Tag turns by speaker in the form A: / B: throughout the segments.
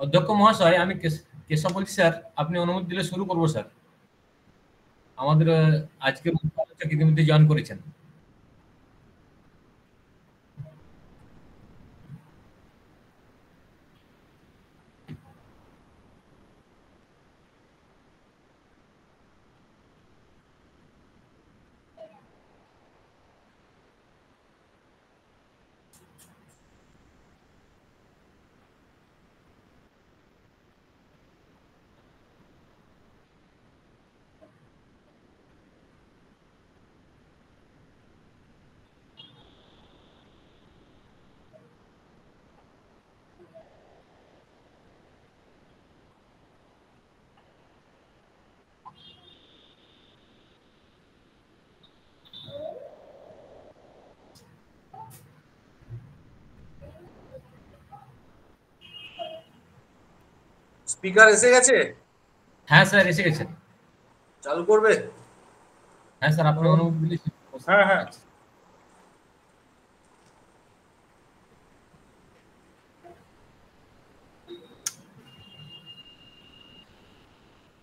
A: অধ্যক্ষ মহাশয়, আমি কেশব বলছি স্যার। আপনি অনুমতি দিলে শুরু করবো স্যার। আমাদের আজকের আলোচক ইতিমধ্যে জয়েন করেছেন।
B: স্পিকার এসে গেছে?
A: হ্যাঁ স্যার, এসে গেছেন।
B: চালু করবে?
A: হ্যাঁ স্যার, আপনি অনুমতি দিলে শুরু করবো স্যার।
B: হ্যাঁ হ্যাঁ।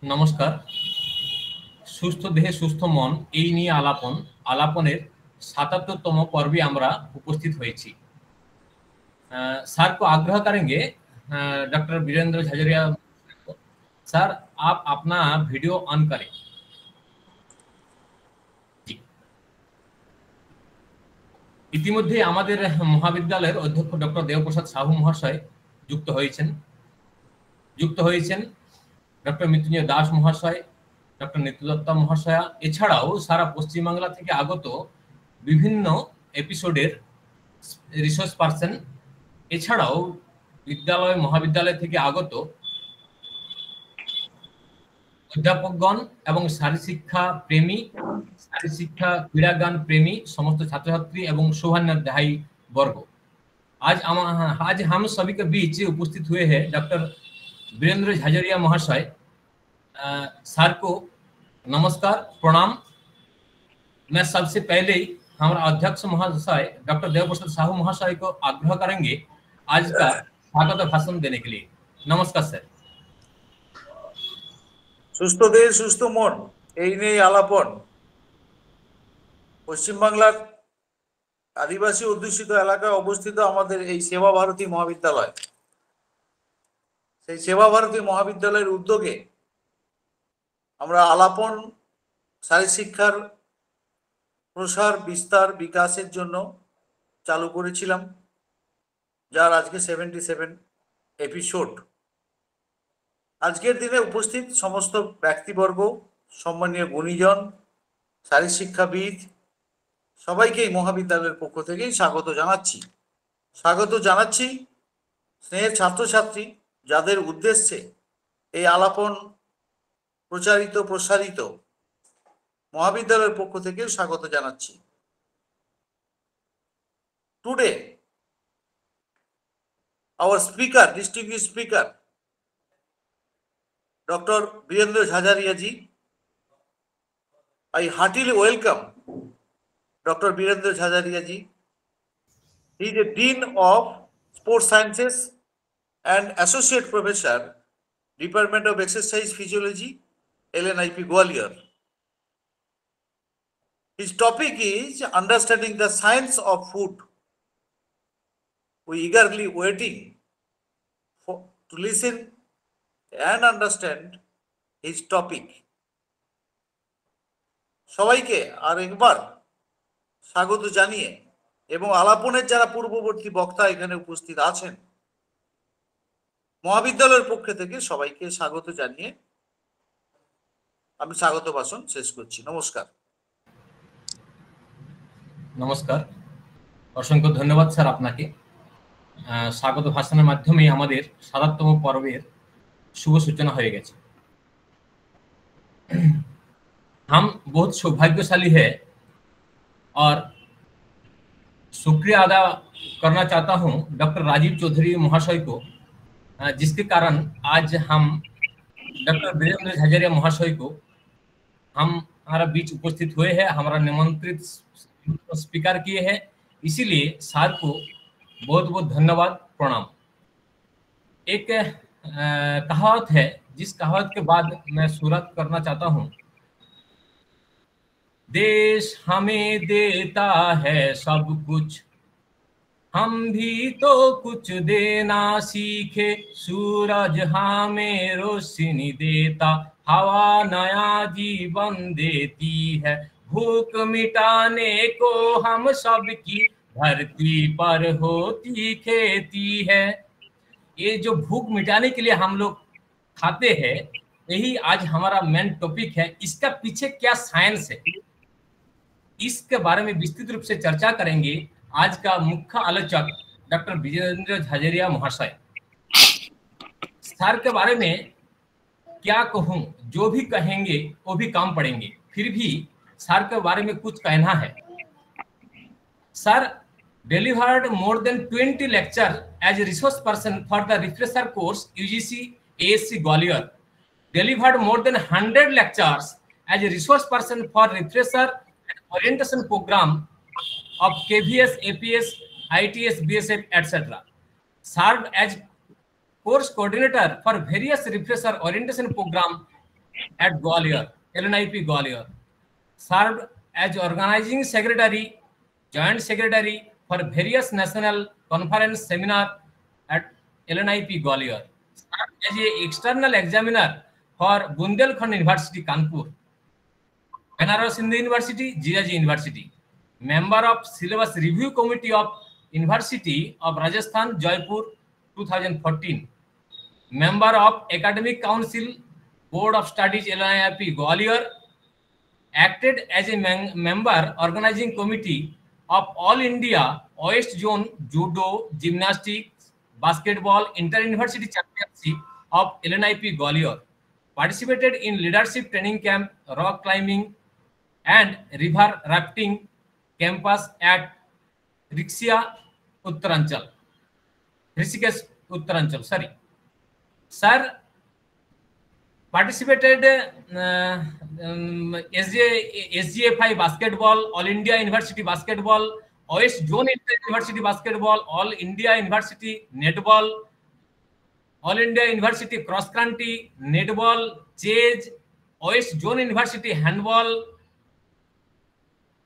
A: নমস্কার। সুস্থ দেহে সুস্থ মন, এই নিয়ে আলাপনের 77তম পর্বে আমরা उपस्थित হয়েছি। सर को आग्रह करेंगे डॉक्टर वीरेंद्र झजरिया। सर, आप अपना वीडियो ऑन करें। ইতিমধ্যে আমাদের মহাবিদ্যালয়ের অধ্যক্ষ ডক্টর দেবপ্রসাদ সাহু মহাশয় যুক্ত হয়েছেন ডক্টর মৃত্যুঞ্জয় দাস মহাশয়, ডক্টর নিত্য দত্তা মহাশয়া, এছাড়াও সারা পশ্চিমবাংলা থেকে আগত বিভিন্ন এপিসোডের রিসোর্স পার্সন, এছাড়াও মহাবিদ্যালয় থেকে আগত অধ্যাপকগণ এবং শারীরশিক্ষা প্রেমী, শারীরশিক্ষা ক্রীড়াগান প্রেমী समस्त ছাত্রছাত্রী এবং सौभाग्यधाही वर्ग, आज हम सभी के बीच उपस्थित हुए हैं डॉक्टर वीरेंद्र झाझरिया महाशय। सर को नमस्कार, प्रणाम। मैं सबसे पहले ही हमारा अध्यक्ष महाशय डॉक्टर देवप्रसाद साहू महाशय को आग्रह करेंगे आज का स्वागत भाषण देने के लिए। नमस्कार सर।
B: সুস্থ দেহ সুস্থ মন, এই নিয়ে আলাপন পশ্চিমবাংলার আদিবাসী অধ্যুষিত এলাকায় অবস্থিত আমাদের এই সেবা ভারতী মহাবিদ্যালয়, সেই সেবা ভারতী মহাবিদ্যালয়ের উদ্যোগে আমরা আলাপন শারীরশিক্ষার প্রসার বিস্তার বিকাশের জন্য চালু করেছিলাম, যার আজকে 77 এপিসোড। আজকের দিনে উপস্থিত সমস্ত ব্যক্তিবর্গ, সম্মানীয় গুণীজন, শারীরশিক্ষাবিদ, সবাইকে এই মহাবিদ্যালয়ের পক্ষ থেকেই স্বাগত জানাচ্ছি। স্নেহের ছাত্রছাত্রী যাদের উদ্দেশ্যে এই আলাপন প্রসারিত মহাবিদ্যালয়ের পক্ষ থেকে স্বাগত জানাচ্ছি। Today our speaker, distinguished speaker Dr. Virendra Jhajaria ji. I heartily welcome Dr. Virendra Jhajaria ji. He is a Dean of Sports Sciences and Associate Professor, Department of Exercise Physiology, LNIP Gwalior. His topic is Understanding the Science of Food. We eagerly waiting to listen and understand his topic. সবাইকে আর একবার স্বাগত জানিয়ে এবং আলাপনের যারা পূর্ববর্তী বক্তা এখানে উপস্থিত আছেন, মহাবিদ্যালয়ের পক্ষ থেকে সবাইকে স্বাগত জানিয়ে আমি স্বাগত ভাষণ শেষ করছি। নমস্কার।
A: নমস্কার, অসংখ্য ধন্যবাদ স্যার আপনাকে। স্বাগত ভাষণের মাধ্যমে আমাদের ৭৭তম পর্বের शुभ सूचना हो गए। हम बहुत सौभाग्यशाली है और शुक्रिया अदा करना चाहता हूं डॉक्टर राजीव चौधरी महाशय को, जिसके कारण आज हम डॉक्टर वीरेंद्र झाझरिया महाशय को हमारा बीच उपस्थित हुए हैं, हमारा निमंत्रित स्पीकर किए हैं। इसीलिए सर को बहुत बहुत धन्यवाद, प्रणाम। एक कहावत है, जिस कहावत के बाद मैं शुरुआत करना चाहता हूं। देश हमें देता है सब कुछ, हम भी तो कुछ देना सीखे। सूरज हमें रोशनी देता, हवा नया जीवन देती है। भूख मिटाने को हम सबकी धरती पर होती खेती है। ये जो भूख मिटाने के लिए हम लोग खाते हैं, यही आज हमारा मेन टॉपिक है। इसका पीछे क्या साइंस है, इसके बारे में विस्तृत रूप से चर्चा करेंगे आज का मुख्य आलोचक डॉक्टर विजेंद्र झाझरिया महाशय। सर के बारे में क्या कहूं, जो भी कहेंगे वो भी काम पड़ेंगे। फिर भी सर के बारे में कुछ कहना है। Sir delivered more than 20 lectures as a resource person for the refresher course UGC ASC Gwalior. Delivered more than 100 lectures as a resource person for refresher and orientation program of KVS, APS, ITS, BSF, etc. Served as course coordinator for various refresher orientation program at Gwalior, LNIP Gwalior. Served as organizing secretary, joint secretary for various national conference seminar at LNIP Gwalior. Served as a external examiner for Bundelkhand University, Kanpur, Banaras Hindu University, Jijaji University. Member of Syllabus Review Committee of University of Rajasthan, Jaipur, 2014. Member of Academic Council, Board of Studies, LNIP Gwalior. Acted as a member organizing committee of All India West Zone Judo, Gymnastics, Basketball Inter-University Championship of LNIP Gwalior. Participated in leadership training camp, rock climbing and river rafting campus at Rishikesh, Uttaranchal. Sir participated SGFI basketball, All India University basketball, West Zone University basketball, All India University netball, All India University cross country, netball, chess, West Zone University handball,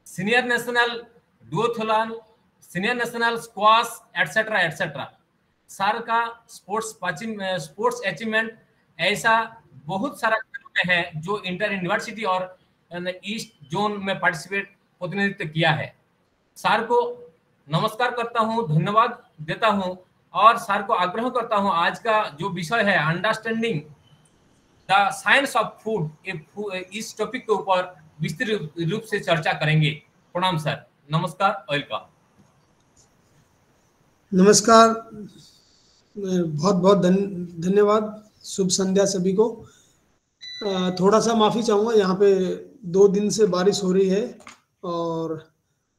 A: senior national duathlon, senior national squash, etc. Sir का sports achievement ऐसा बहुत सारा है जो inter university और east zone में प्रतिनिधित्व किया है। सर को नमस्कार करता हूं, धन्यवाद देता हूं और सर को आग्रह करता हूं आज का जो विषय है understanding the science of food, इस टॉपिक के ऊपर विस्तृत रूप से चर्चा करेंगे। प्रणाम सर, नमस्कार, वेलकम।
C: नमस्कार, बहुत बहुत धन्यवाद। शुभ संध्या सभी को। थोड़ा सा माफ़ी चाहूँगा, यहाँ पे 2 दिन से बारिश हो रही है और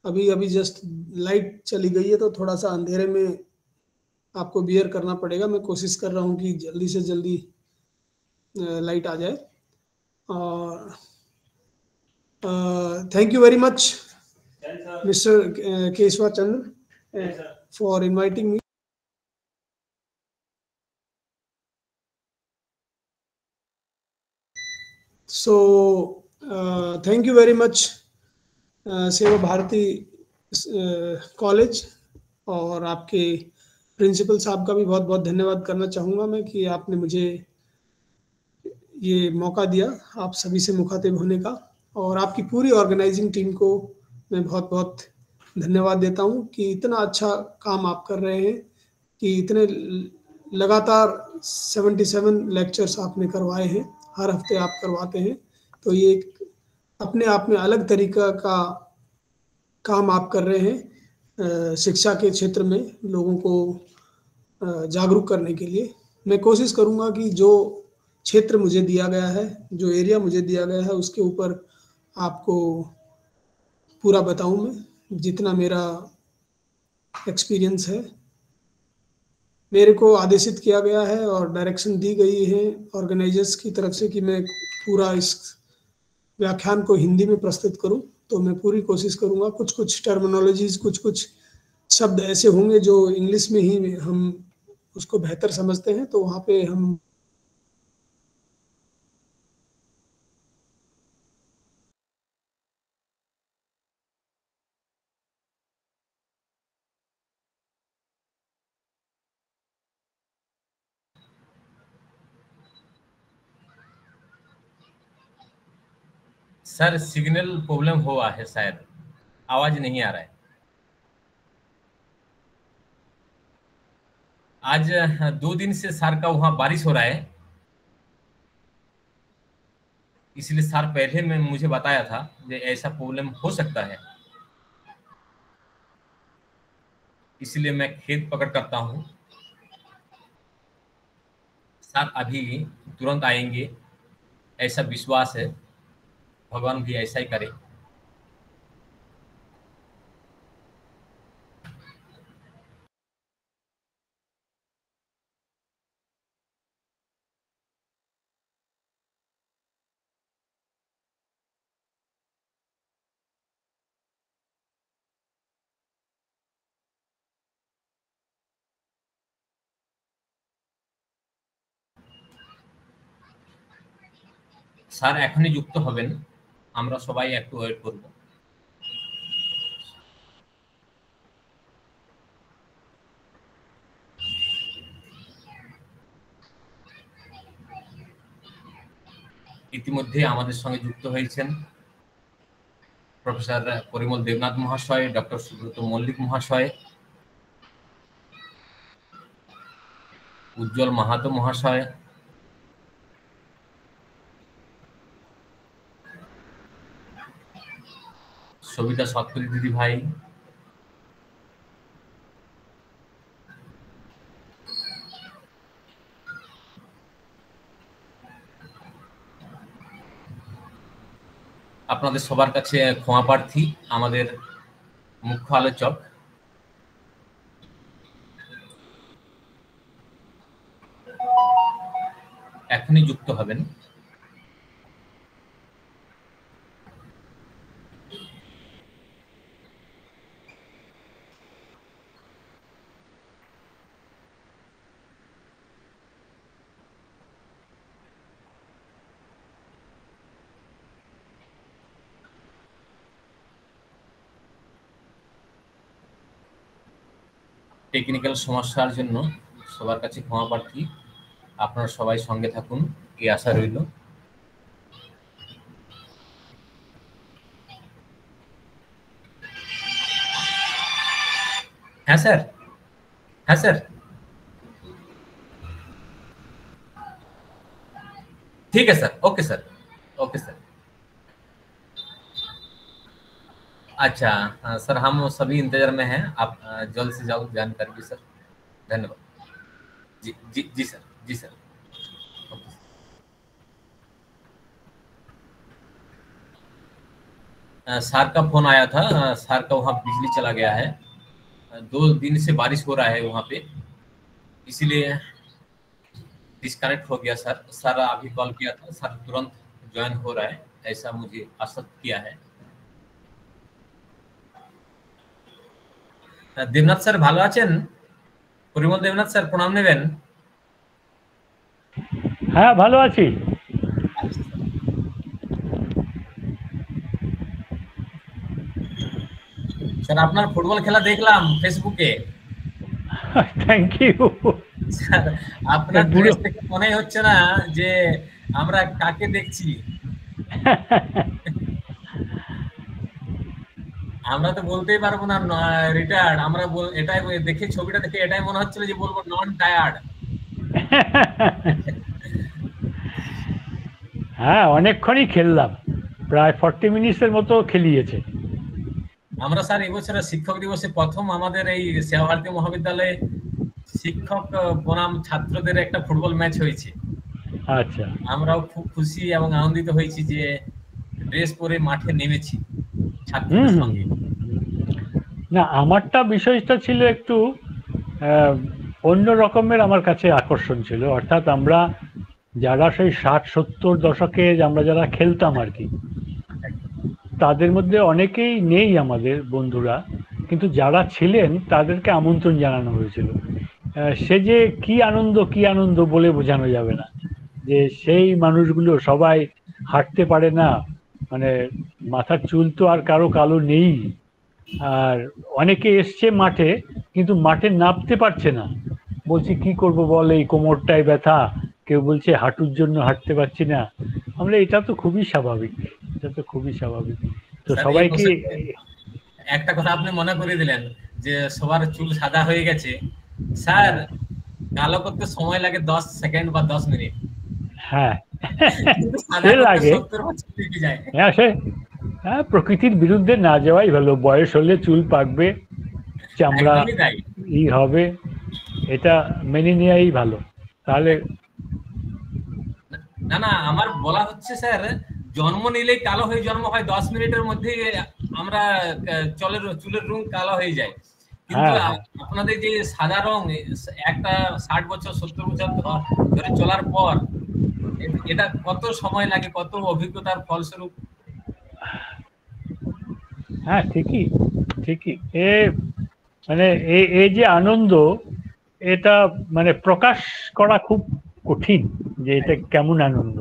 C: अभी जस्ट लाइट चली गई है, तो थोड़ा सा अंधेरे में आपको बियर करना पड़ेगा। मैं कोशिश कर रहा हूँ कि जल्दी से जल्दी लाइट आ जाए। और thank you very much mister Keshwa Chandra for inviting me. So thank you very much सेवा भारती कॉलेज और आपके प्रिंसिपल साहब का भी बहुत बहुत धन्यवाद करना चाहूँगा मैं कि आपने मुझे ये मौका दिया आप सभी से मुखातिब होने का, और आपकी पूरी ऑर्गेनाइजिंग टीम को मैं बहुत बहुत धन्यवाद देता हूँ कि इतना अच्छा काम आप कर रहे हैं, कि इतने लगातार 77 लेक्चर्स आपने करवाए हैं, हर हफ्ते आप करवाते हैं। तो ये एक अपने आप में अलग तरीका का काम आप कर रहे हैं शिक्षा के क्षेत्र में लोगों को जागरूक करने के लिए। मैं कोशिश करूंगा कि जो क्षेत्र मुझे दिया गया है, जो एरिया मुझे दिया गया है, उसके ऊपर आपको पूरा बताऊं मैं, जितना मेरा एक्सपीरियंस है। मेरे को आदेशित किया गया है और डायरेक्शन दी गई है ऑर्गेनाइजर्स की तरफ से कि मैं पूरा इस व्याख्यान को हिंदी में प्रस्तुत करूं, तो मैं पूरी कोशिश करूंगा। कुछ टर्मिनोलॉजीज, कुछ शब्द ऐसे होंगे जो इंग्लिश में ही हम उसको बेहतर समझते हैं, तो वहाँ पे हम
A: सर सिग्नल प्रॉब्लम हुआ है शायद, आवाज नहीं आ रहा है। आज 2 दिन से सर का वहाँ बारिश हो रहा है, इसलिए सर पहले में मुझे बताया था कि ऐसा प्रॉब्लम हो सकता है, इसलिए मैं खेत पकड़ करता हूँ। सर अभी तुरंत आएंगे, ऐसा विश्वास है, भगवान भी ऐसा ही करे। স্যার এখনই যুক্ত হবেন, আমরা সবাই একটু ওয়েট করব। ইতিমধ্যে আমাদের সঙ্গে যুক্ত হয়েছেন প্রফেসর পরিমল দেবনাথ মহাশয়, ডক্টর সুব্রত মল্লিক মহাশয়, উজ্জ্বল মাহাতো মহাশয়, সবিতা সৎকরি দিদি ভাই, আপনাদের সবার কাছে ক্ষমা প্রার্থী, আমাদের মুখ্য আলোচক এখনই যুক্ত হবেন। টেকনিক্যাল সমস্যার জন্য সবার কাছে ক্ষমা প্রার্থী, আপনারা সবাই সঙ্গে থাকুন, এই আশা রইল। হ্যাঁ স্যার, হ্যাঁ স্যার, ठीक है sir, okay sir, okay sir. अच्छा सर, हम सभी इंतजार में हैं, आप जल्द से जल्द जानकारी भी सर। धन्यवाद। जी जी जी सर, जी सर। सर का फोन आया था, सर का वहाँ बिजली चला गया है, 2 दिन से बारिश हो रहा है वहाँ पे, इसीलिए डिस्कनेक्ट हो गया सर। सर अभी कॉल किया था, सर तुरंत ज्वाइन हो रहा है, ऐसा मुझे आश्वस्त किया है। দেবনাথ স্যার ভালো আছেন? পরিমল দেবনাথ স্যার প্রণাম নেবেন।
D: হ্যাঁ ভালো আছি।
A: স্যার আপনার ফুটবল খেলা দেখলাম ফেসবুকে।
D: থ্যাংক ইউ
A: স্যার আপনার ড্রেস দেখে মনে হচ্ছে না যে আমরা কাকে দেখছি। আমরা তো বলতেই পারবো না রিটায়ার্ড, আমরা এটাই দেখে, ছবিটা দেখে এটাই মনে হচ্ছিল যে বলবো নন টায়ার্ড।
D: হ্যাঁ অনেকক্ষণই খেললাম, প্রায় 40 মিনিটের মতো খেলিয়েছে।
A: আমরা স্যার এবছরের শিক্ষক দিবসে প্রথম আমাদের এই সেবা ভারতী মহাবিদ্যালয়ে শিক্ষক বনাম ছাত্রদের একটা ফুটবল ম্যাচ হয়েছে।
D: আচ্ছা,
A: আমরাও খুব খুশি এবং আনন্দিত হয়েছি যে ড্রেস পরে মাঠে নেমেছি ছাত্রদের সঙ্গে।
D: না আমারটা বিষয়টা ছিল একটু অন্য রকমের, আমার কাছে আকর্ষণ ছিল। অর্থাৎ আমরা যারা সেই 60-70 দশকে আমরা যারা খেলতাম আর কি, তাদের মধ্যে অনেকেই নেই আমাদের বন্ধুরা, কিন্তু যারা ছিলেন তাদেরকে আমন্ত্রণ জানানো হয়েছিল। সে যে কি আনন্দ বলে বোঝানো যাবে না। যে সেই মানুষগুলো সবাই হাঁটতে পারে না, মানে মাথার চুল তো আর কারো কালো নেই, আর অনেকে এসছে মাঠে কিন্তু মাঠে নামতে পারছে না, বলছি কি করব বল, এই কোমরটায় ব্যথা, কেউ বলছে হাঁটুর জন্য হাঁটতে পারছি না। আমরা এটা তো খুবই স্বাভাবিক, এটা তো খুবই স্বাভাবিক। তো
A: স্যার, এই
D: সবাইকে
A: একটা কথা আপনি মনে করে দিলেন যে সবার চুল সাদা হয়ে গেছে। স্যার, কালো করতে সময় লাগে 10 সেকেন্ড বা 10 মিনিট,
D: হ্যাঁ
A: কিন্তু সাদা
D: সে
A: করতে
D: লাগে,
A: 70 বছর লেগে যায়।
D: হ্যাঁ সে, হ্যাঁ প্রকৃতির বিরুদ্ধে না যাওয়াই ভালো। বয়স হলে চুল পাকবে, চামড়া
A: একদমই তাই।
D: হবে, এটা মেনে নেওয়াই ভালো। তাহলে
A: না না, আমার বলা হচ্ছে স্যার, জন্ম নিলেই কালো হয়ে জন্ম হয়, 10 মিনিটের মধ্যে আমরা চুলের রং কালো হয়ে যায়। কিন্তু
D: হ্যাঁ
A: আপনাদের যে সাদা রং, একটা 60 বছর 70 বছর ধরে চলার পর এটা কত সময় লাগে, কত অভিজ্ঞতার ফলস্বরূপ।
D: হ্যাঁ ঠিকই ঠিকই। মানে এই যে আনন্দ, এটা মানে প্রকাশ করা খুব কঠিন যে এটা কেমন আনন্দ।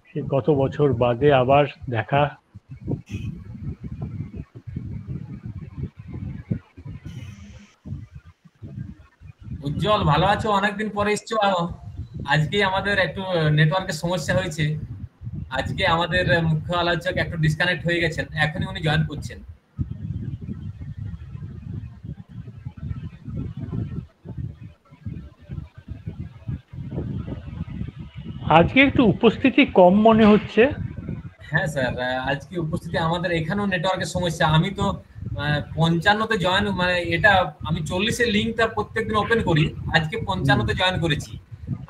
D: সে কত বছর বাদে আবার দেখা।
A: উজ্জ্বল, ভালো আছো? অনেকদিন পরে এসছো। আজকে আমাদের একটু নেটওয়ার্কের সমস্যা হয়েছে। আজকে আমাদের মুখ্য আলোচক একটু ডিসকানেক্ট হয়ে গেছেন, এখনই উনি জয়েন করছেন।
D: আজকে একটু উপস্থিতি কম মনে হচ্ছে।
A: হ্যাঁ স্যার, আজকে উপস্থিতি আমাদের এখানেও নেটওয়ার্কের সমস্যা। আমি তো 55-তে জয়েন, মানে এটা আমি 40-এর লিঙ্কটা প্রত্যেকদিন ওপেন করি, আজকে 55-তে জয়েন করেছি।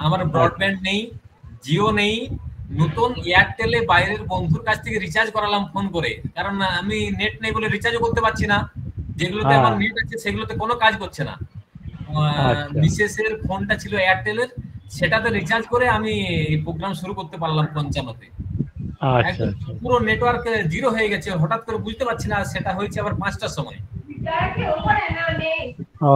A: আমার ব্রডব্যান্ড নেই, জিও নেই, নতুন এয়ারটেলে বাইরের বন্ধুর কাছ থেকে রিচার্জ করালাম ফোন করে, কারণ আমি নেট নেই বলে রিচার্জও করতে পারছি না। যেগুলোতে আমার নেট আছে সেগুলোতে কোনো কাজ করছে না। মিসেসের ফোনটা ছিল এয়ারটেলের, সেটাতে রিচার্জ করে আমি এই প্রোগ্রাম শুরু করতে পারলাম 55-তে।
D: আচ্ছা
A: পুরো নেটওয়ার্ক জিরো হয়ে গেছে, হঠাৎ করে বুঝতে পারছি না। সেটা হয়েছে আবার 5টার সময়।
D: ও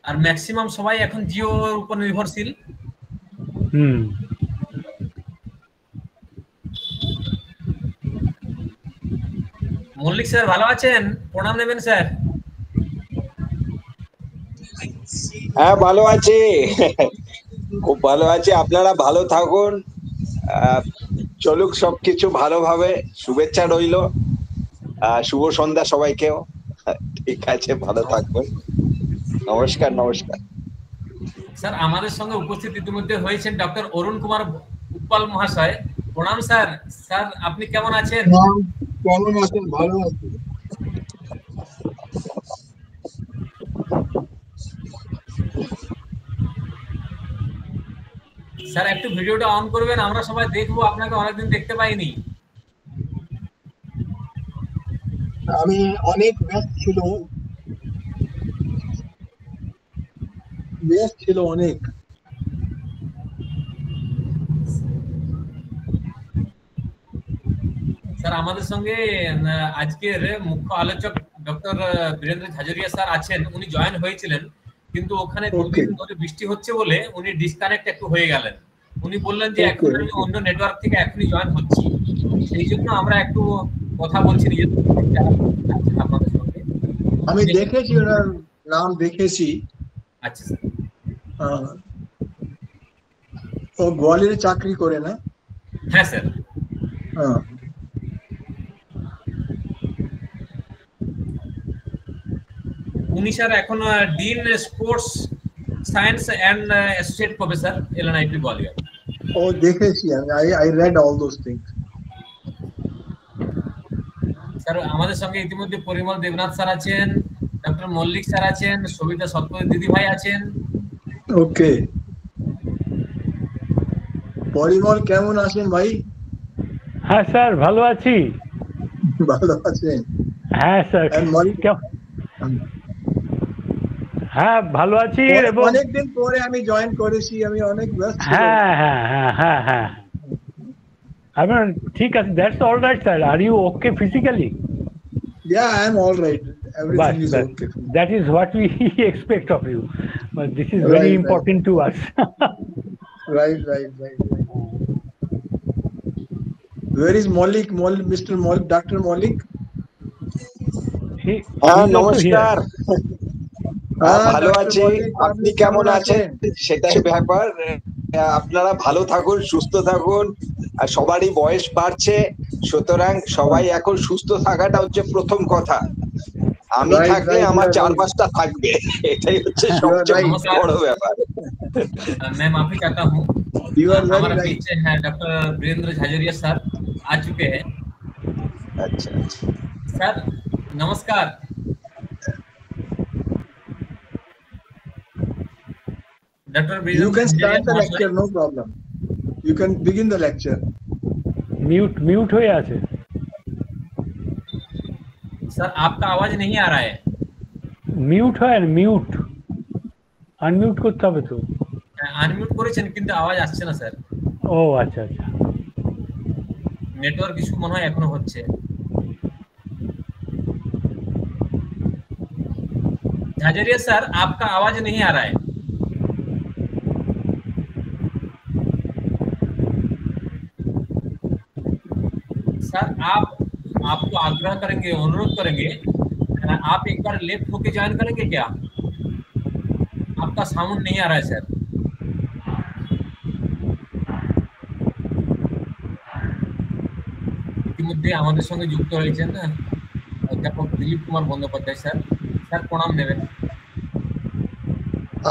A: আর ম্যাক্সিমাম সবাই এখন জিওর উপর নির্ভরশীল। মল্লিক স্যার ভালো আছেন? প্রণাম নেবেন স্যার।
E: হ্যাঁ ভালো আছি, খুব ভালো আছি। আপনারা ভালো থাকুন, চলুক সবকিছু ভালোভাবে। শুভেচ্ছা রইল, শুভ সন্ধ্যা সবাইকেও। ঠিক আছে, ভালো থাকবেন। নমস্কার। নমস্কার
A: স্যার, আমাদের সঙ্গে উপস্থিত ইতিমধ্যে হয়েছেন ডক্টর অরুণ কুমার উপ্পাল মহাশয়। প্রণাম স্যার। স্যার, আপনি কেমন আছেন?
F: কেমন আছেন? ভালো আছি।
A: স্যার, একটু ভিডিওটা অন করবেন, আমরা সবাই দেখবো, আপনাকে অনেকদিন দেখতে পাইনি।
F: আমি অনেক ব্যস্ত ছিল অনেক।
A: স্যার, আমাদের সঙ্গে আজকের মুখ্য আলোচক ডক্টর বীরেন্দ্র ঝাঝরিয়া স্যার আছেন। উনি জয়েন হয়েছিলেন, কিন্তু ওখানে দুদিন ধরে বৃষ্টি হচ্ছে বলে উনি ডিসকানেক্ট একটু হয়ে গেলেন। উনি বললেন যে এখন আমি অন্য নেটওয়ার্ক থেকে এখনই জয়েন হচ্ছি, সেই জন্য আমরা একটু কথা বলছি নিজেদের আপনাদের সঙ্গে।
F: আমি দেখেছি, ওনার নাম দেখেছি।
A: আচ্ছা স্যার।
F: ও গোয়ালিয়রে চাকরি করে না?
A: হ্যাঁ স্যার। উনি স্যার এখন dean sports science and associate professor LNIT Gwalior.
F: ও দেখেছি আমি, I read all those things.
A: Sir, আমাদের সঙ্গে ইতিমধ্যে পরিমল দেবনাথ স্যার আছেন, ডক্টর মল্লিক স্যার আছেন, সবিতা সৎপতি দিদি ভাই আছেন।
F: ওকে, পরিমল কেমন আছেন ভাই?
D: হ্যাঁ স্যার, ভালো আছি।
F: ভালো আছেন?
D: হ্যাঁ স্যার, হ্যাঁ ভালো আছি। এবং
F: অনেকদিন পরে আমি জয়েন করেছি, আমি অনেক ব্যস্ত।
D: হ্যাঁ হ্যাঁ হ্যাঁ হ্যাঁ হ্যাঁ, ঠিক আছে, that's all right sir. Are you okay physically?
F: Yeah, I'm all right. Everything is
D: But
F: okay.
D: that is what we expect of you. But this is
F: Right,
D: very
F: right.
D: important to us.
F: Right. Where is Maulik? Mr. Maulik, Dr. Maulik?
D: He
E: হ্যাঁ
D: is also here.
E: নমস্কার। ভালো
F: Dr.
E: আছি,
F: Maulik,
E: আপনি কেমন আছেন সেটাই ব্যাপার। আপনারা ভালো থাকুন, সুস্থ থাকুন। আর সবারই বয়স বাড়ছে, সুতরাং সবাই এখন সুস্থ থাকাটা হচ্ছে প্রথম কথা। আমি
F: Right,
E: থাকলে
F: right,
E: আমার
F: you are
E: চার
F: right.
E: পাঁচটা থাকবে, এটাই হচ্ছে
F: You are
E: সবচেয়ে
F: right.
E: বড় ব্যাপার।
A: मैं माफी चाहता हूँ।
F: You are very
A: हमारा
F: right.
A: पीछे है डॉक्टर वीरेंद्र झाझरिया सर आ चुके हैं।
E: আচ্ছা আচ্ছা।
A: सर नमस्कार। Doctor
F: You
A: Virendra
F: can
A: Jhajharia
F: start the
A: महाशय,
F: lecture, no problem. You can begin the lecture.
D: Mute হয়ে আছে।
A: सर आपका आवाज नहीं आ रहा है।
D: মিউট হয় না, মিউট আনমিউট করতে হবে তো।
A: আনমিউট করেছেন কিন্তু আওয়াজ আসছে না স্যার।
D: ও আচ্ছা আচ্ছা,
A: নেটওয়ার্ক ইস্যু মনে হয় এখনো হচ্ছে। झाझरिया सर आपका आवाज नहीं आ रहा है। सर आपको आग्रह करेंगे, अनुरोध करेंगे, आप एक बार लेफ्ट होके ज्वाइन करेंगे क्या? आपका साउंड नहीं आ रहा है सर। ইতিমধ্যে আমাদের সঙ্গে যুক্ত হয়েছেন অধ্যাপক দিলীপ কুমার বন্দ্যোপাধ্যায় স্যার। স্যার প্রণাম নেবেন।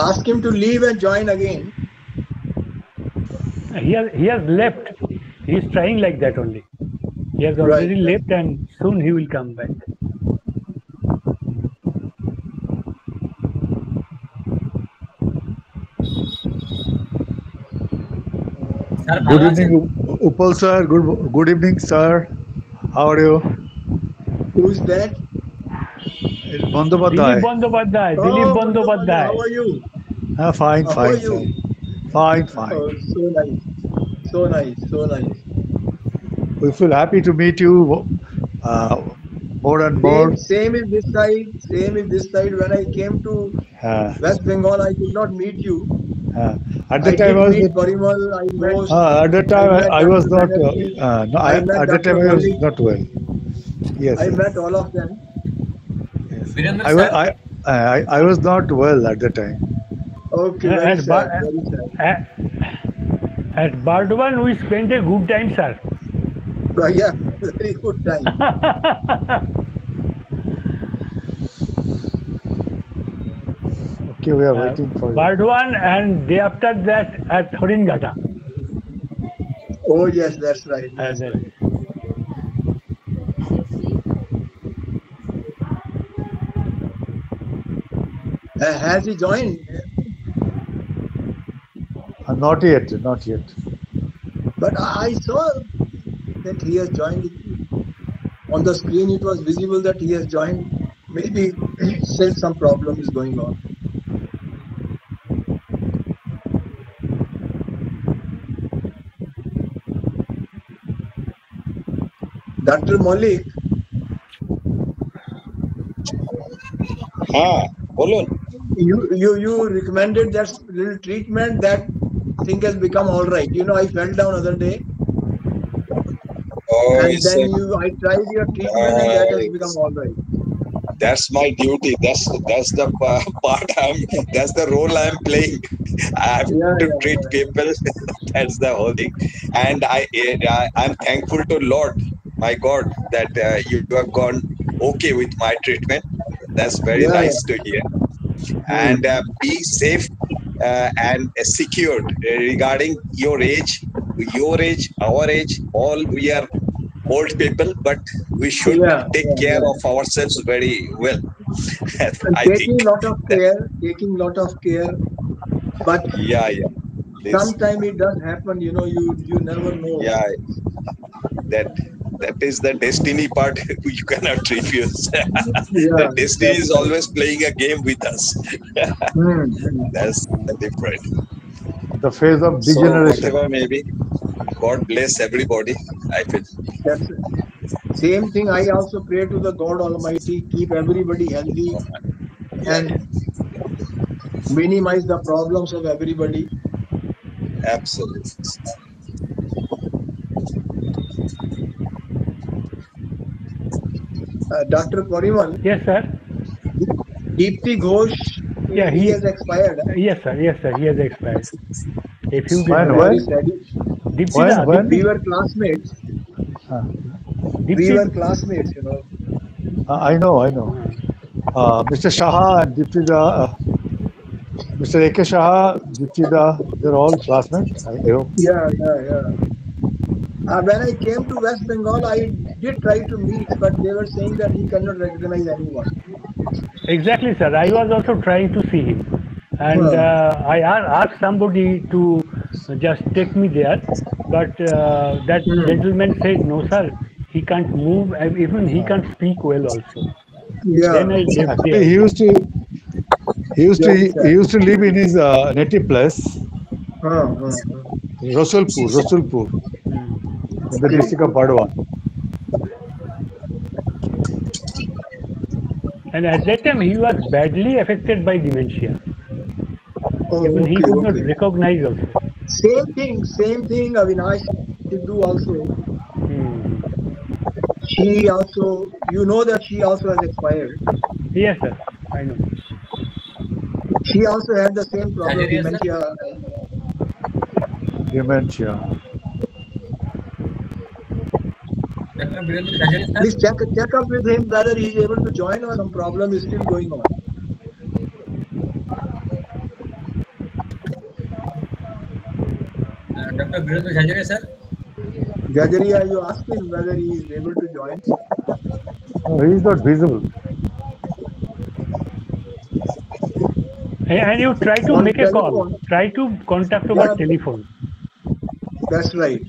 F: Ask him to leave and join again.
D: he has left. He is trying like that only. He has already
F: Right.
D: left and soon he will come back.
A: Sir
G: Good
A: ভালো আছেন?
G: evening, Upal sir. Good evening, sir. How are you?
F: Who is that?
G: It's Bandyopadhyay.
D: Dilip Bandyopadhyay, Dilip Bandyopadhyay.
F: How are you?
G: Fine,
F: How
G: fine,
F: are you?
G: sir. Fine,
F: Oh,
G: fine.
F: so nice. So nice. So nice.
G: We feel happy to meet you more and more.
F: Same is this side. Same is this side. When I came to
G: Uh,
F: West Bengal, I could not meet you.
G: at
F: I
G: the time,
F: did
G: I was
F: meet Parimal. I met.
G: at the time
F: I met
G: I was
F: Dr.
G: not.
F: Banerjee.
G: No,
F: I met
G: at the
F: Dr.
G: time I was
F: Maulik.
G: not well. Yes.
F: I
G: yes,
F: met all of them.
G: yes.
A: Virendra
G: I was
A: sir
G: I was not well at the time.
F: Okay, very
D: At
F: sad. Very sad.
D: At Bardwan we spent a good time, sir.
F: Yeah, very good time.
G: Okay, we are waiting for you.
D: Bardwan and day after that at Horingata.
F: Oh yes, that's right.
D: And then
F: Has he joined?
G: Not yet, not yet.
F: But I saw that he has joined. On the screen, it was visible that he has joined. Maybe still some problem is going on. Dr. Maulik,
E: হ্যাঁ বলুন।
F: you recommended that little treatment. That thing has become all right. You know, I fell down other day,
E: Oh,
F: and
E: it's,
F: then I tried your treatment, and that has become all right.
E: that's my duty. That's the part that's the role I'm playing. I have to treat people. That's the whole thing. And I'm thankful to Lord, my God, that you have gone okay with my treatment. That's very nice to hear. And be safe and secured regarding your age, our age. All we are old people, but we should take care of ourselves very well. I
F: Taking
E: think.
F: lot of care, but
E: Yeah.
F: sometimes it does happen. You know, you never know.
E: Yeah, that is the destiny part. You cannot refuse. The destiny is always playing a game with us. That's different.
G: The phase of
E: So
G: degeneration.
E: whatever maybe, God bless everybody. I feel.
F: That's it. Same thing, I also pray to the God Almighty, keep everybody healthy and minimize the problems of everybody.
E: Absolutely.
F: Dr. Parimal,
D: Yes, sir.
F: Deepti Ghosh,
D: Yeah,
F: he has expired.
D: Yes, sir. Yes, sir. He has expired. A few days
G: When?
D: back.
F: Very sadly.
D: Deepsida,
G: When?
F: We were classmates. We were classmates, you know.
G: I know. Mr. Shah and Diptida, Mr. A.K. Shah, Diptida, they're all classmates, I hope.
F: Yeah. When I came to West Bengal, I did try to meet, but they were saying that he cannot recognize anyone.
D: Exactly, sir. I was also trying to see him. And I asked somebody to just take me there. But that gentleman said, no, sir, he can't move. Even he can't speak well also.
F: Yeah.
D: Then I left
G: Actually,
D: there.
G: he used to live in his native place, Rasulpur, in the district of Bardwan.
D: And at that time, he was badly affected by dementia. Even he could not recognize also.
F: Same thing, Avinash Sidhu also. She also, you know that she also has expired.
D: Yes, sir. I know.
F: She also had the same problem,
A: Yes,
F: dementia.
A: Dr. Virendra Jhajari, sir.
F: Please check up with him whether he is able to join or some problem is still going on.
A: Dr. Virendra Jhajari, sir.
F: Jhajari, are you asking whether he is able to join?
G: No, he is not visible.
D: And you try to
F: On
D: make a call.
F: telephone.
D: Try to contact over telephone.
F: That's right.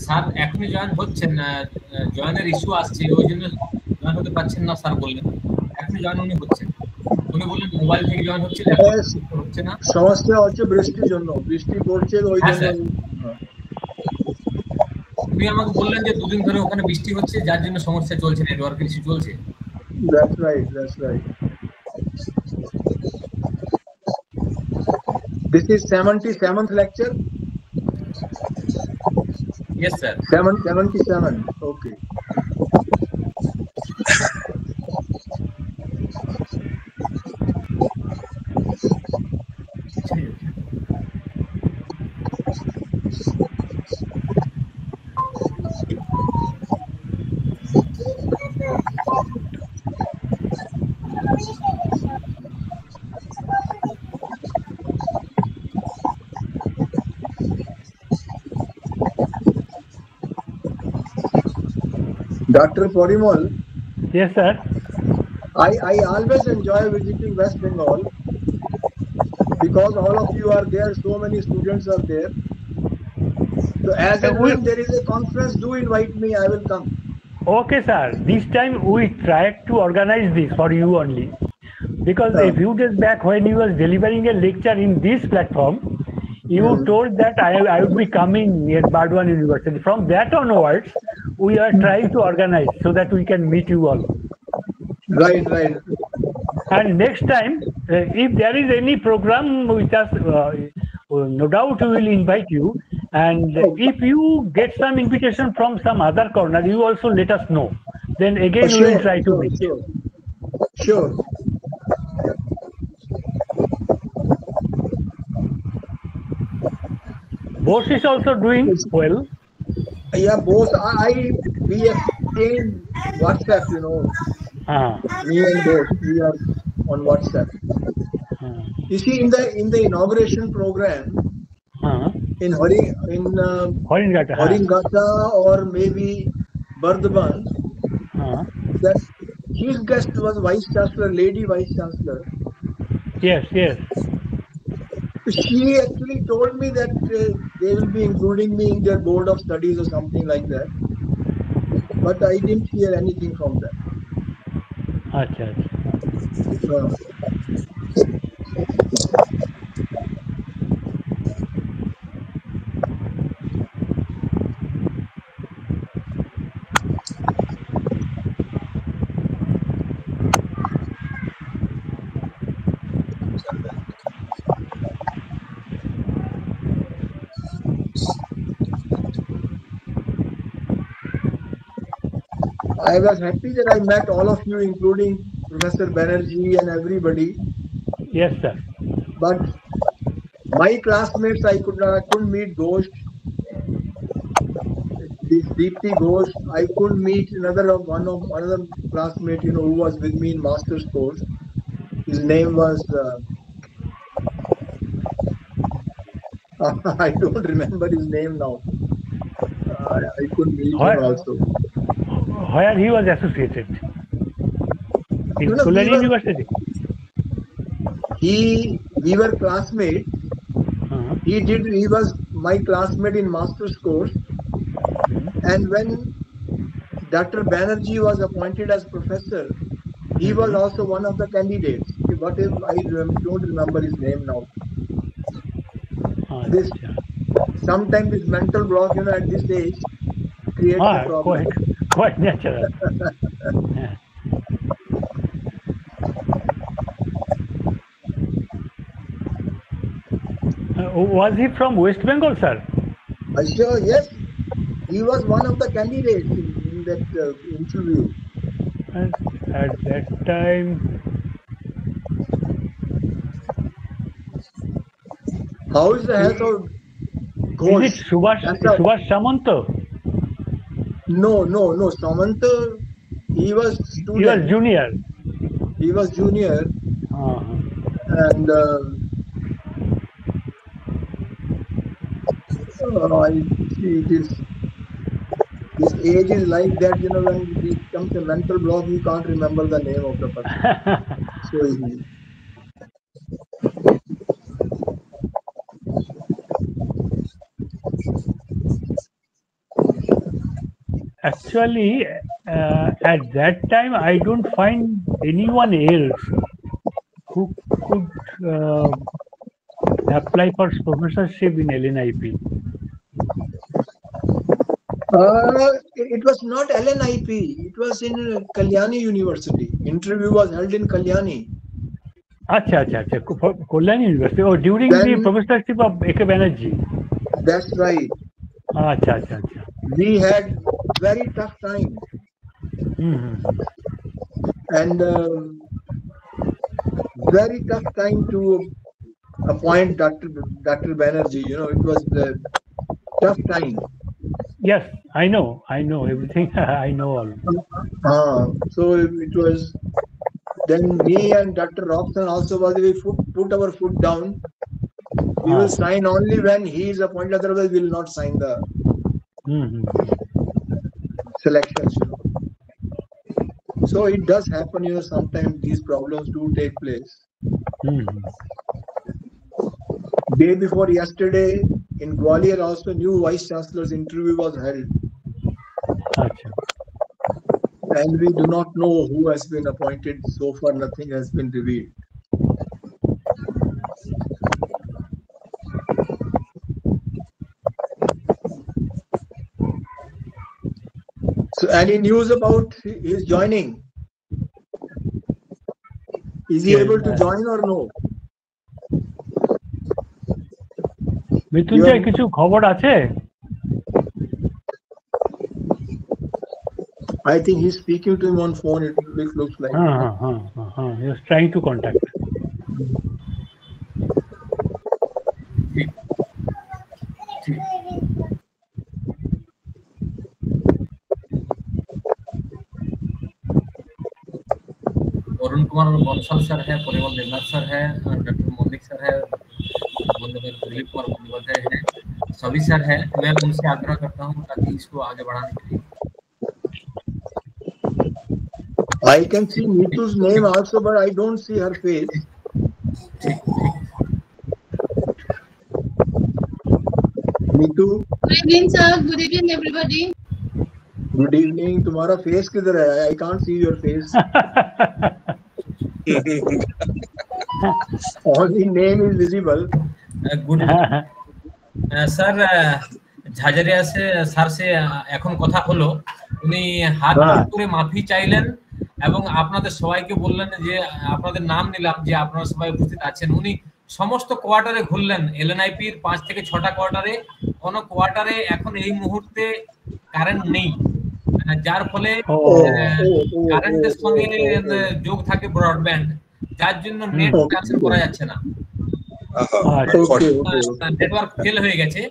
A: Sir এখনই join হচ্ছেন না, জয়েনের issue আসছে, ওই জন্য join হতে পারছেন না sir বললেন। এখনই জয়েন উনি হচ্ছেন, উনি বললেন মোবাইল থেকে জয়েন হচ্ছে, হচ্ছে না।
F: সমস্যা হচ্ছে বৃষ্টির জন্য, বৃষ্টি পড়ছে ওই জন্য।
A: উনি আমাকে বললেন যে দুদিন ধরে ওখানে বৃষ্টি হচ্ছে, যার জন্য সমস্যা চলছে, নেটওয়ার্কের ইস্যু চলছে।
F: That's right. This is 77th lecture?
A: Yes, sir.
F: 77. Okay. Dr. Parimal.
D: Yes, sir.
F: I always enjoy visiting West Bengal because all of you are there, so many students are there. So as and when there is a conference, do invite me, I will come.
D: Okay, sir. This time we tried to organize this for you only. Because a few days back when you was delivering a lecture in this platform, you told that I would be coming at Bardwan University. From that onwards, we are trying to organize so that we can meet you all.
F: Right.
D: And next time, if there is any program with us, no doubt we will invite you. And if you get some invitation from some other corner, you also let us know. Then again, we will try to meet.
F: Sure.
D: Boss is also doing well.
F: Yeah, both. We exchange WhatsApp, you know. Me and both, we are on WhatsApp. You see, in the inauguration program in Haringata or maybe Bardhaman, that chief guest was Vice Chancellor, Lady Vice Chancellor.
D: Yes, yes.
F: She actually told me that they will be including me in their board of studies or something like that. But I didn't hear anything from them.
D: Achha.
F: I was happy that I met all of you, including Professor Banerjee and everybody.
D: Yes, sir.
F: But my classmates, I couldn't meet Ghosh. This Deepthi Ghosh. I couldn't meet another classmate, who was with me in master's course. His name was I don't remember his name now. I couldn't meet him also.
D: Where he was associated? In Kolkata University?
F: We were classmates. He was my classmate in master's course. And when Dr. Banerjee was appointed as professor, he was also one of the candidates. What if I don't remember his name now? Sometimes this mental block, at this age, creates a problem.
D: Quite natural. Was he from West Bengal, sir?
F: Sure, yes. He was one of the candidates in that interview.
D: And at that time,
F: how is the health of Ghosh?
D: Is it Subhash Samanta?
F: No. Samanta, he was student.
D: He was junior.
F: He was junior. And I see this age is like that, when it comes a mental block, you can't remember the name of the person. So easy.
D: Actually, at that time, I don't find anyone else who could apply for professorship in LNIP.
F: It was not LNIP. It was in Kalyani University. Interview was held in Kalyani.
D: Acha. Kalyani University. Oh, during the professorship of A.K. Banerjee.
F: That's right.
D: Acha.
F: We had very tough time. And very tough time to appoint Dr. Banerjee. It was a tough time.
D: Yes, I know everything. I know all.
F: So it was. Then me and Dr. Robson also we put our foot down. We will sign only when he is appointed. Otherwise, we will not sign the selections. So it does happen. Sometimes these problems do take place. Day before yesterday in Gwalior, also new vice chancellor's interview was held. And we do not know who has been appointed. So far, nothing has been revealed. So, any news about his joining? Is he able to join or no?
D: Mrityunjay কিছু খবর আছে?
F: I think he's speaking to him on phone. It looks like.
D: He was trying to contact.
A: Varun Kumar Bansal sir है, Parimal Debnath sir है, doctor मौलिक sir है, दिलीप कुमार बंदोपाध्याय है, सभी sir है। मैं उनसे आग्रह करता हूँ ताकि इसको आगे बढ़ाने के लिए।
F: I can see Neetu's name also, but I don't see her face. Neetu.
H: Good evening, sir. Good evening, everybody.
F: Good evening. तुम्हारा face किधर है? I can't see your face. Only name is visible.
A: Good sir, Jhajharia sir সে এখন কথা হলো, উনি হাত জোড় করে মাফি চাইলেন এবং আপনাদের সবাইকে বললেন যে আপনাদের নাম নিলাম যে আপনারা সবাই উপস্থিত আছেন। উনি সমস্ত কোয়ার্টারে ঘুরলেন, এলএনআইপির 5 থেকে 6টা কোয়ার্টারে, কোন কোয়ার্টারে এখন এই মুহূর্তে কারেন্ট নেই, যার ফলে কারেন্টের সঙ্গে যোগ থাকে ব্রডব্যান্ড, যার জন্য নেট কানেকশন করা যাচ্ছে না, নেটওয়ার্ক ফেল হয়ে গেছে।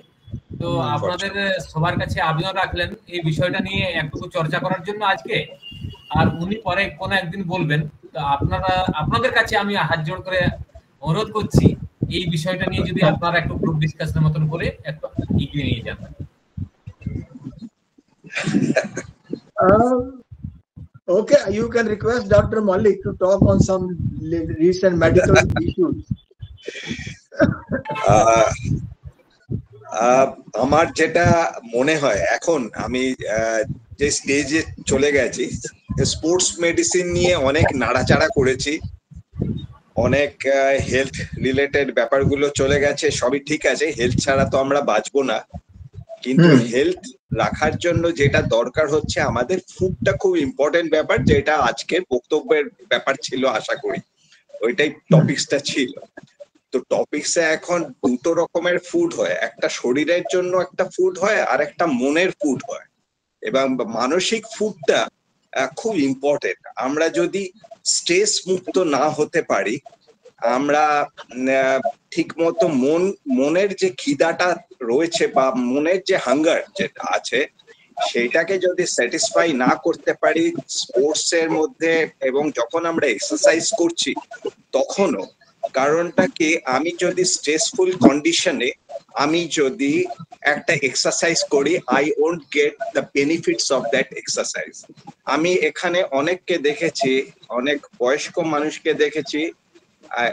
A: তো আপনাদের সবার কাছে আবেদন রাখলেন এই বিষয়টা নিয়ে একটু চর্চা করার জন্য আজকে, আর উনি পরে কোনো একদিন বলবেন। তো আপনাদের কাছে আমি হাত জোড় করে অনুরোধ করছি এই বিষয়টা নিয়ে যদি আপনারা একটু গ্রুপ ডিসকাশনের মতন করে একটু এগিয়ে নিয়ে যান।
F: Okay, you can request Dr. Malik to talk on some recent medical issues.
E: আমার যেটা মনে হয় এখন আমি যে স্টেজে চলে গেছি, স্পোর্টস মেডিসিন নিয়ে অনেক নাড়াচাড়া করেছি, অনেক হেলথ রিলেটেড ব্যাপারগুলো চলে গেছে, সবই ঠিক আছে, হেলথ ছাড়া তো আমরা বাঁচবো না, কিন্তু হেলথ রাখার জন্য যেটা দরকার হচ্ছে আমাদের ফুডটা খুব ইম্পর্টেন্ট ব্যাপার, যেটা আজকের বক্তব্যের ব্যাপার ছিল, আশা করি ওইটাই টপিকসটা ছিল। তো টপিকসে এখন দুটো রকমের ফুড হয়, একটা শরীরের জন্য একটা ফুড হয় আর একটা মনের ফুড হয়, এবং মানসিক ফুডটা খুব ইম্পর্টেন্ট। আমরা যদি স্ট্রেস মুক্ত না হতে পারি, আমরা ঠিক মতো মনের যে খিদাটা রয়েছে বা মনের যে হাঙ্গার যেটা আছে সেইটাকে যদি স্যাটিসফাই না করতে পারি স্পোর্টস এর মধ্যে, এবং যখন আমরা এক্সারসাইজ করছি তখনও, কারণটা কি, আমি যদি স্ট্রেসফুল কন্ডিশনে আমি যদি একটা এক্সারসাইজ করি, I won't get the benefits of that exercise. আমি এখানে অনেককে দেখেছি, অনেক বয়স্ক মানুষকে দেখেছি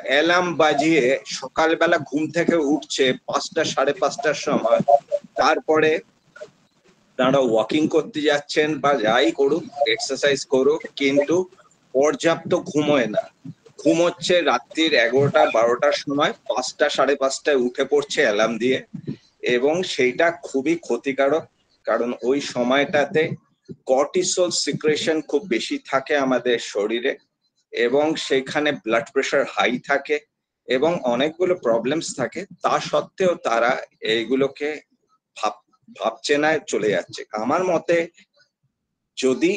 E: অ্যালার্ম বাজিয়ে সকালবেলা ঘুম থেকে উঠছে 5টা 5:30টার সময়, তারপরে তারা ওয়াকিং করতে যাচ্ছেন বা যাই করুক, এক্সারসাইজ করুক, কিন্তু পর্যাপ্ত ঘুমোয় না, ঘুমোচ্ছে রাত্রির 11টা 12টার সময়, 5টা 5:30টায় উঠে পড়ছে অ্যালার্ম দিয়ে, এবং সেইটা খুবই ক্ষতিকারক, কারণ ওই সময়টাতে কর্টিসল সিক্রেশন খুব বেশি থাকে আমাদের শরীরে, এবং সেখানে ব্লাড প্রেশার হাই থাকে এবং অনেকগুলো প্রবলেমস থাকে। তা সত্ত্বেও তারা এইগুলোকে ভাবছে না, চলে যাচ্ছে। আমার মতে যদি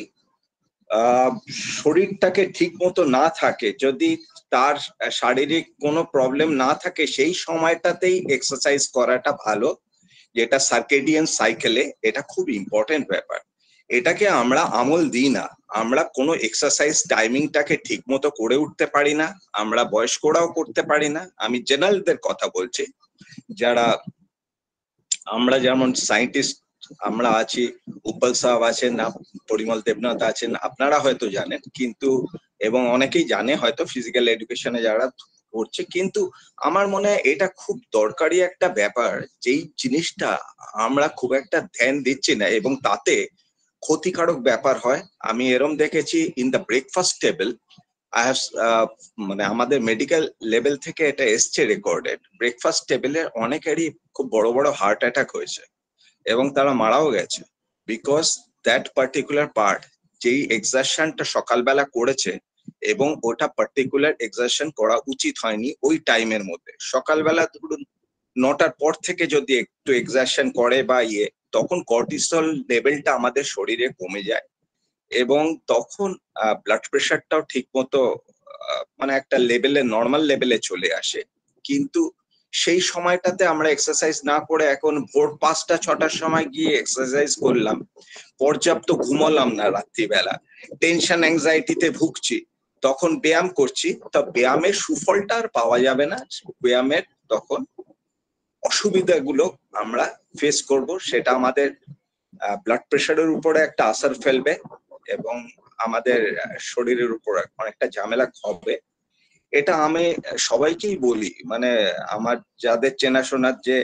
E: শরীরটাকে ঠিক মতো না থাকে, যদি তার শারীরিক কোনো প্রবলেম না থাকে, সেই সময়টাতেই এক্সারসাইজ করাটা ভালো, যেটা সার্কেডিয়ান সাইকেলে এটা খুব ইম্পর্টেন্ট ব্যাপার। এটাকে আমরা আমল দিই না, আমরা কোনো এক্সারসাইজ টাইমিংটাকে ঠিক মতো করে উঠতে পারি না, আমরা বয়স্করাও করতে পারি না। আমি জেনারেলদের কথা বলছি, যারা আমরা যেমন সায়েন্টিস্ট আমরা আছি, উপ্পল সাহেব আছেন, পরিমল দেবনাথ আছেন, আপনারা হয়তো জানেন, কিন্তু এবং অনেকেই জানে হয়তো ফিজিক্যাল এডুকেশনে যারা পড়ছে, কিন্তু আমার মনে হয় এটা খুব দরকারি একটা ব্যাপার, যেই জিনিসটা আমরা খুব একটা ধ্যান দিচ্ছি না এবং তাতে ক্ষতিকারক ব্যাপার হয়। আমি এরম দেখেছি in the breakfast table, I have মানে আমাদের মেডিকেল লেভেল থেকে এটা এসছে রেকর্ডেড, ব্রেকফাস্ট টেবিলে অনেকেরই খুব বড় বড় হার্ট অ্যাটাক হয়েছে এবং তারা মারাও গেছে, বিকজ দ্যাট পার্টিকুলার পার্ট, যেই এক্সারশনটা সকালবেলা করেছে এবং ওটা পার্টিকুলার এক্সারশন করা উচিত হয়নি ওই টাইমের মধ্যে। সকালবেলা ধরুন 9টার পর থেকে যদি একটু এক্সারশন করে বা তখন কর্টিসল লেভেলটা আমাদের শরীরে কমে যায় এবং তখন ব্লাড প্রেশারটাও ঠিক মতো মানে একটা লেভেলে, নর্মাল লেভেলে চলে আসে। কিন্তু সেই সময়টাতে আমরা এক্সারসাইজ না করে এখন ভোর 5টা 6টার সময় গিয়ে এক্সারসাইজ করলাম, পর্যাপ্ত ঘুমালাম না রাত্রিবেলা, টেনশন অ্যাংজাইটিতে ভুগছি, তখন ব্যায়াম করছি, তো ব্যায়ামের সুফলটা আর পাওয়া যাবে না। ব্যায়ামের তখন অসুবিধাগুলো আমরা ফেস করব, সেটা আমাদের ব্লাড প্রেশারের উপরে একটা আসার ফেলবে এবং আমাদের শরীরের উপর অনেকটা ঝামেলা হবে। এটা আমি সবাইকেই বলি, মানে আমার যাদের চেনাশোনার, যে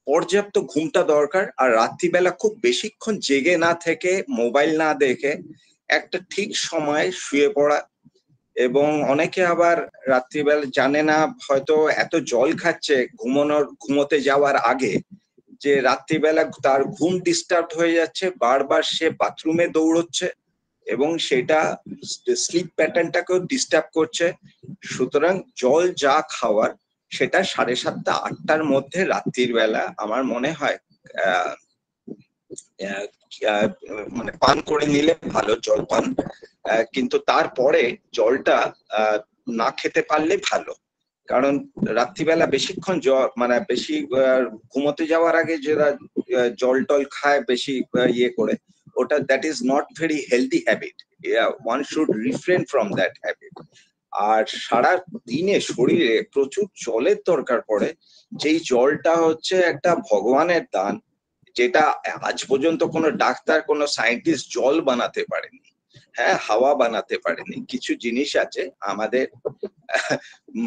E: পর্যাপ্ত ঘুমটা দরকার। আর রাত্রিবেলা খুব বেশিক্ষণ জেগে না থেকে, মোবাইল না দেখে একটা ঠিক সময় শুয়ে পড়া। এবং অনেকে আবার রাত্রিবেলা জানে না, হয়তো এত জল খাচ্ছে ঘুমোতে যাওয়ার আগে, যে রাত্রিবেলা তার ঘুম ডিস্টার্ব হয়ে যাচ্ছে, বারবার সে বাথরুমে দৌড়চ্ছে এবং সেটা স্লিপ প্যাটার্নটাকেও ডিস্টার্ব করছে। সুতরাং জল যা খাওয়ার সেটা 7:30 8টার মধ্যে রাত্রির বেলা আমার মনে হয় মানে পান করে নিলে ভালো, জল পান। কিন্তু তারপরে জলটা না খেতে পারলে ভালো, কারণ রাত্রিবেলা বেশিক্ষণ মানে বেশি ঘুমোতে যাওয়ার আগে যারা জল টল খায় বেশি ইয়ে করে, ওটা that is not very healthy habit. One should refrain from that habit. আর সারা দিনে শরীরে প্রচুর জলের দরকার পড়ে, যেই জলটা হচ্ছে একটা ভগবানের দান, যেটা আজ পর্যন্ত কোনো ডাক্তার, কোনো সায়েন্টিস্ট জল বানাতে পারেনি। হ্যাঁ, হাওয়া বানাতে পারেনি। কিছু জিনিস আছে আমাদের,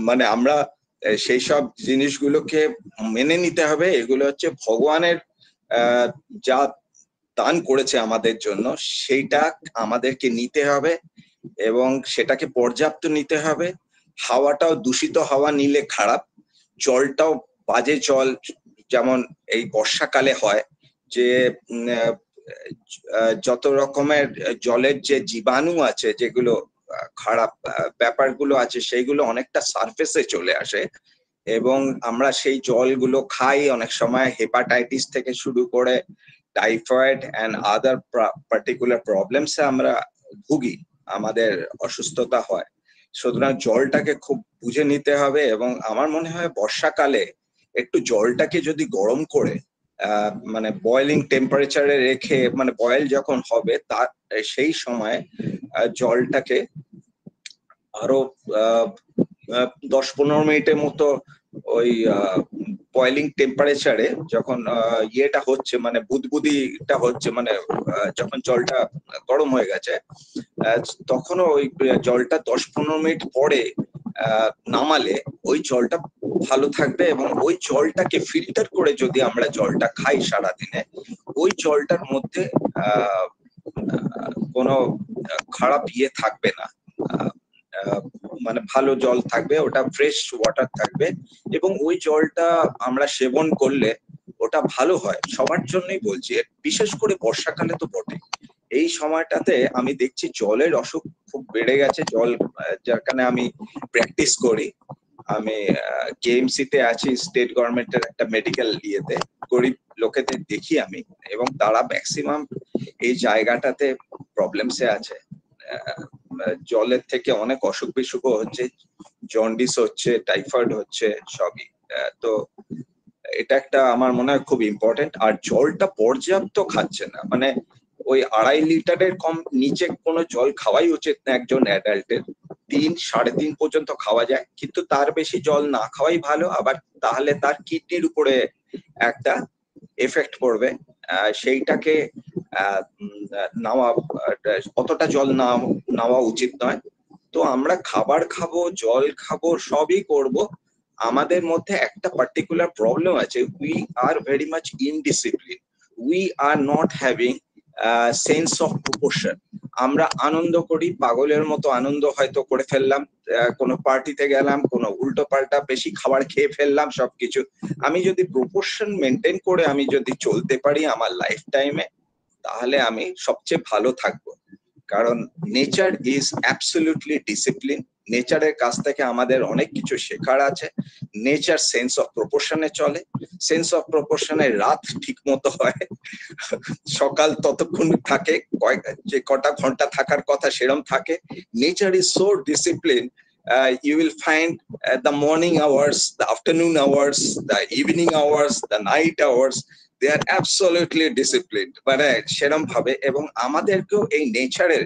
E: মানে আমরা সেই সব জিনিসগুলোকে মেনে নিতে হবে। এগুলো হচ্ছে ভগবানের যা দান করেছে আমাদের জন্য, সেইটা আমাদেরকে নিতে হবে এবং সেটাকে পর্যাপ্ত নিতে হবে। হাওয়াটাও দূষিত হাওয়া নিলে খারাপ, জলটাও বাজে জল, যেমন এই বর্ষাকালে হয় যে যত রকমের জলের যে জীবাণু আছে, যেগুলো খারাপ ব্যাপারগুলো আছে, সেইগুলো অনেকটা সারফেসে চলে আসে এবং আমরা সেই জলগুলো খাই। অনেক সময় হেপাটাইটিস থেকে শুরু করে টাইফয়েড অ্যান্ড আদার পার্টিকুলার প্রবলেমসে আমরা ভুগি, আমাদের অসুস্থতা হয়। সুতরাং জলটাকে খুব বুঝে নিতে হবে এবং আমার মনে হয় বর্ষাকালে একটু জলটাকে যদি গরম করে মানে বয়েলিং টেম্পারেচারে রেখে, মানে বয়েল যখন হবে তার সেই সময় জলটাকে আরো 10-15 মিনিটের মতো ওই বয়েলিং টেম্পারেচারে যখন ইয়েটা হচ্ছে, মানে বুদবুদিটা হচ্ছে, মানে যখন জলটা গরম হয়ে গেছে, তখনও ওই জলটা 10-15 মিনিট পরে নামালে ওই জলটা ভালো থাকবে এবং ওই জলটাকে ফিল্টার করে যদি আমরা জলটা খাই সারাদিনে, ওই জলটার মধ্যে কোনো খারাপ ইয়ে থাকবে না, মানে ভালো জল থাকবে, ওটা ফ্রেশ ওয়াটার থাকবে এবং ওই জলটা আমরা সেবন করলে ওটা ভালো হয়। সবার জন্যই বলছি, বিশেষ করে বর্ষাকালে তো বটে। এই সময়টাতে আমি দেখছি জলের অসুখ খুব বেড়ে গেছে। জল, যার কারণে আমি প্র্যাকটিস করি, আমি কেএমসি তে আছি, স্টেট গভর্নমেন্টের একটা মেডিকেল ইয়েতে, গরিব লোকেদের দেখি আমি, এবং তারা ম্যাক্সিমাম এই জায়গাটাতে প্রবলেমসে আছে। জলের থেকে অনেক অসুখ বিসুখ হচ্ছে, জন্ডিস হচ্ছে, টাইফয়েড হচ্ছে, সবই। তো এটা একটা আমার মনে হয় খুব ইম্পর্টেন্ট। আর জলটা পর্যাপ্ত খাচ্ছে না, মানে ওই 2.5 লিটারের কম নিচে কোনো জল খাওয়াই উচিত না একজন অ্যাডাল্টের। 3-3.5 পর্যন্ত খাওয়া যায়, কিন্তু তার বেশি জল না খাওয়াই ভালো। আবার তাহলে তার কিডনির উপরে একটা এফেক্ট পড়বে, সেইটাকে নেওয়া, অতটা জল নেওয়া উচিত নয়। তো আমরা খাবার খাবো, জল খাবো, সবই করব। আমাদের মধ্যে একটা পার্টিকুলার প্রবলেম আছে, we are very much indiscipline, we are not having sense of proportion. আমরা আনন্দ করি, পাগলের মতো আনন্দ হয়তো করে ফেললাম, কোনো পার্টিতে গেলাম, কোনো উল্টো পাল্টা বেশি খাবার খেয়ে ফেললাম, সবকিছু। আমি যদি প্রপোর্শন মেনটেন করে আমি যদি চলতে পারি আমার লাইফ টাইমে, তাহলে আমি সবচেয়ে ভালো থাকবো। কারণ নেচার ইজ অ্যাবসলিউটলি ডিসিপ্লিন। নেচারের কাছ থেকে আমাদের অনেক কিছু শেখার আছে। নেচার সেন্স অফ প্রপোর্শনে চলে, সেন্স অফ প্রপোর্শনে রাত ঠিক মতো হয়, সকাল ততক্ষণ থাকে, যে কটা ঘন্টা থাকার কথা সেরকম থাকে। Nature is so discipline, you will find the morning hours, the afternoon hours, the evening hours, the night hours, they are absolutely disciplined, মানে সেরকম ভাবে। এবং আমাদেরকেও এই নেচারের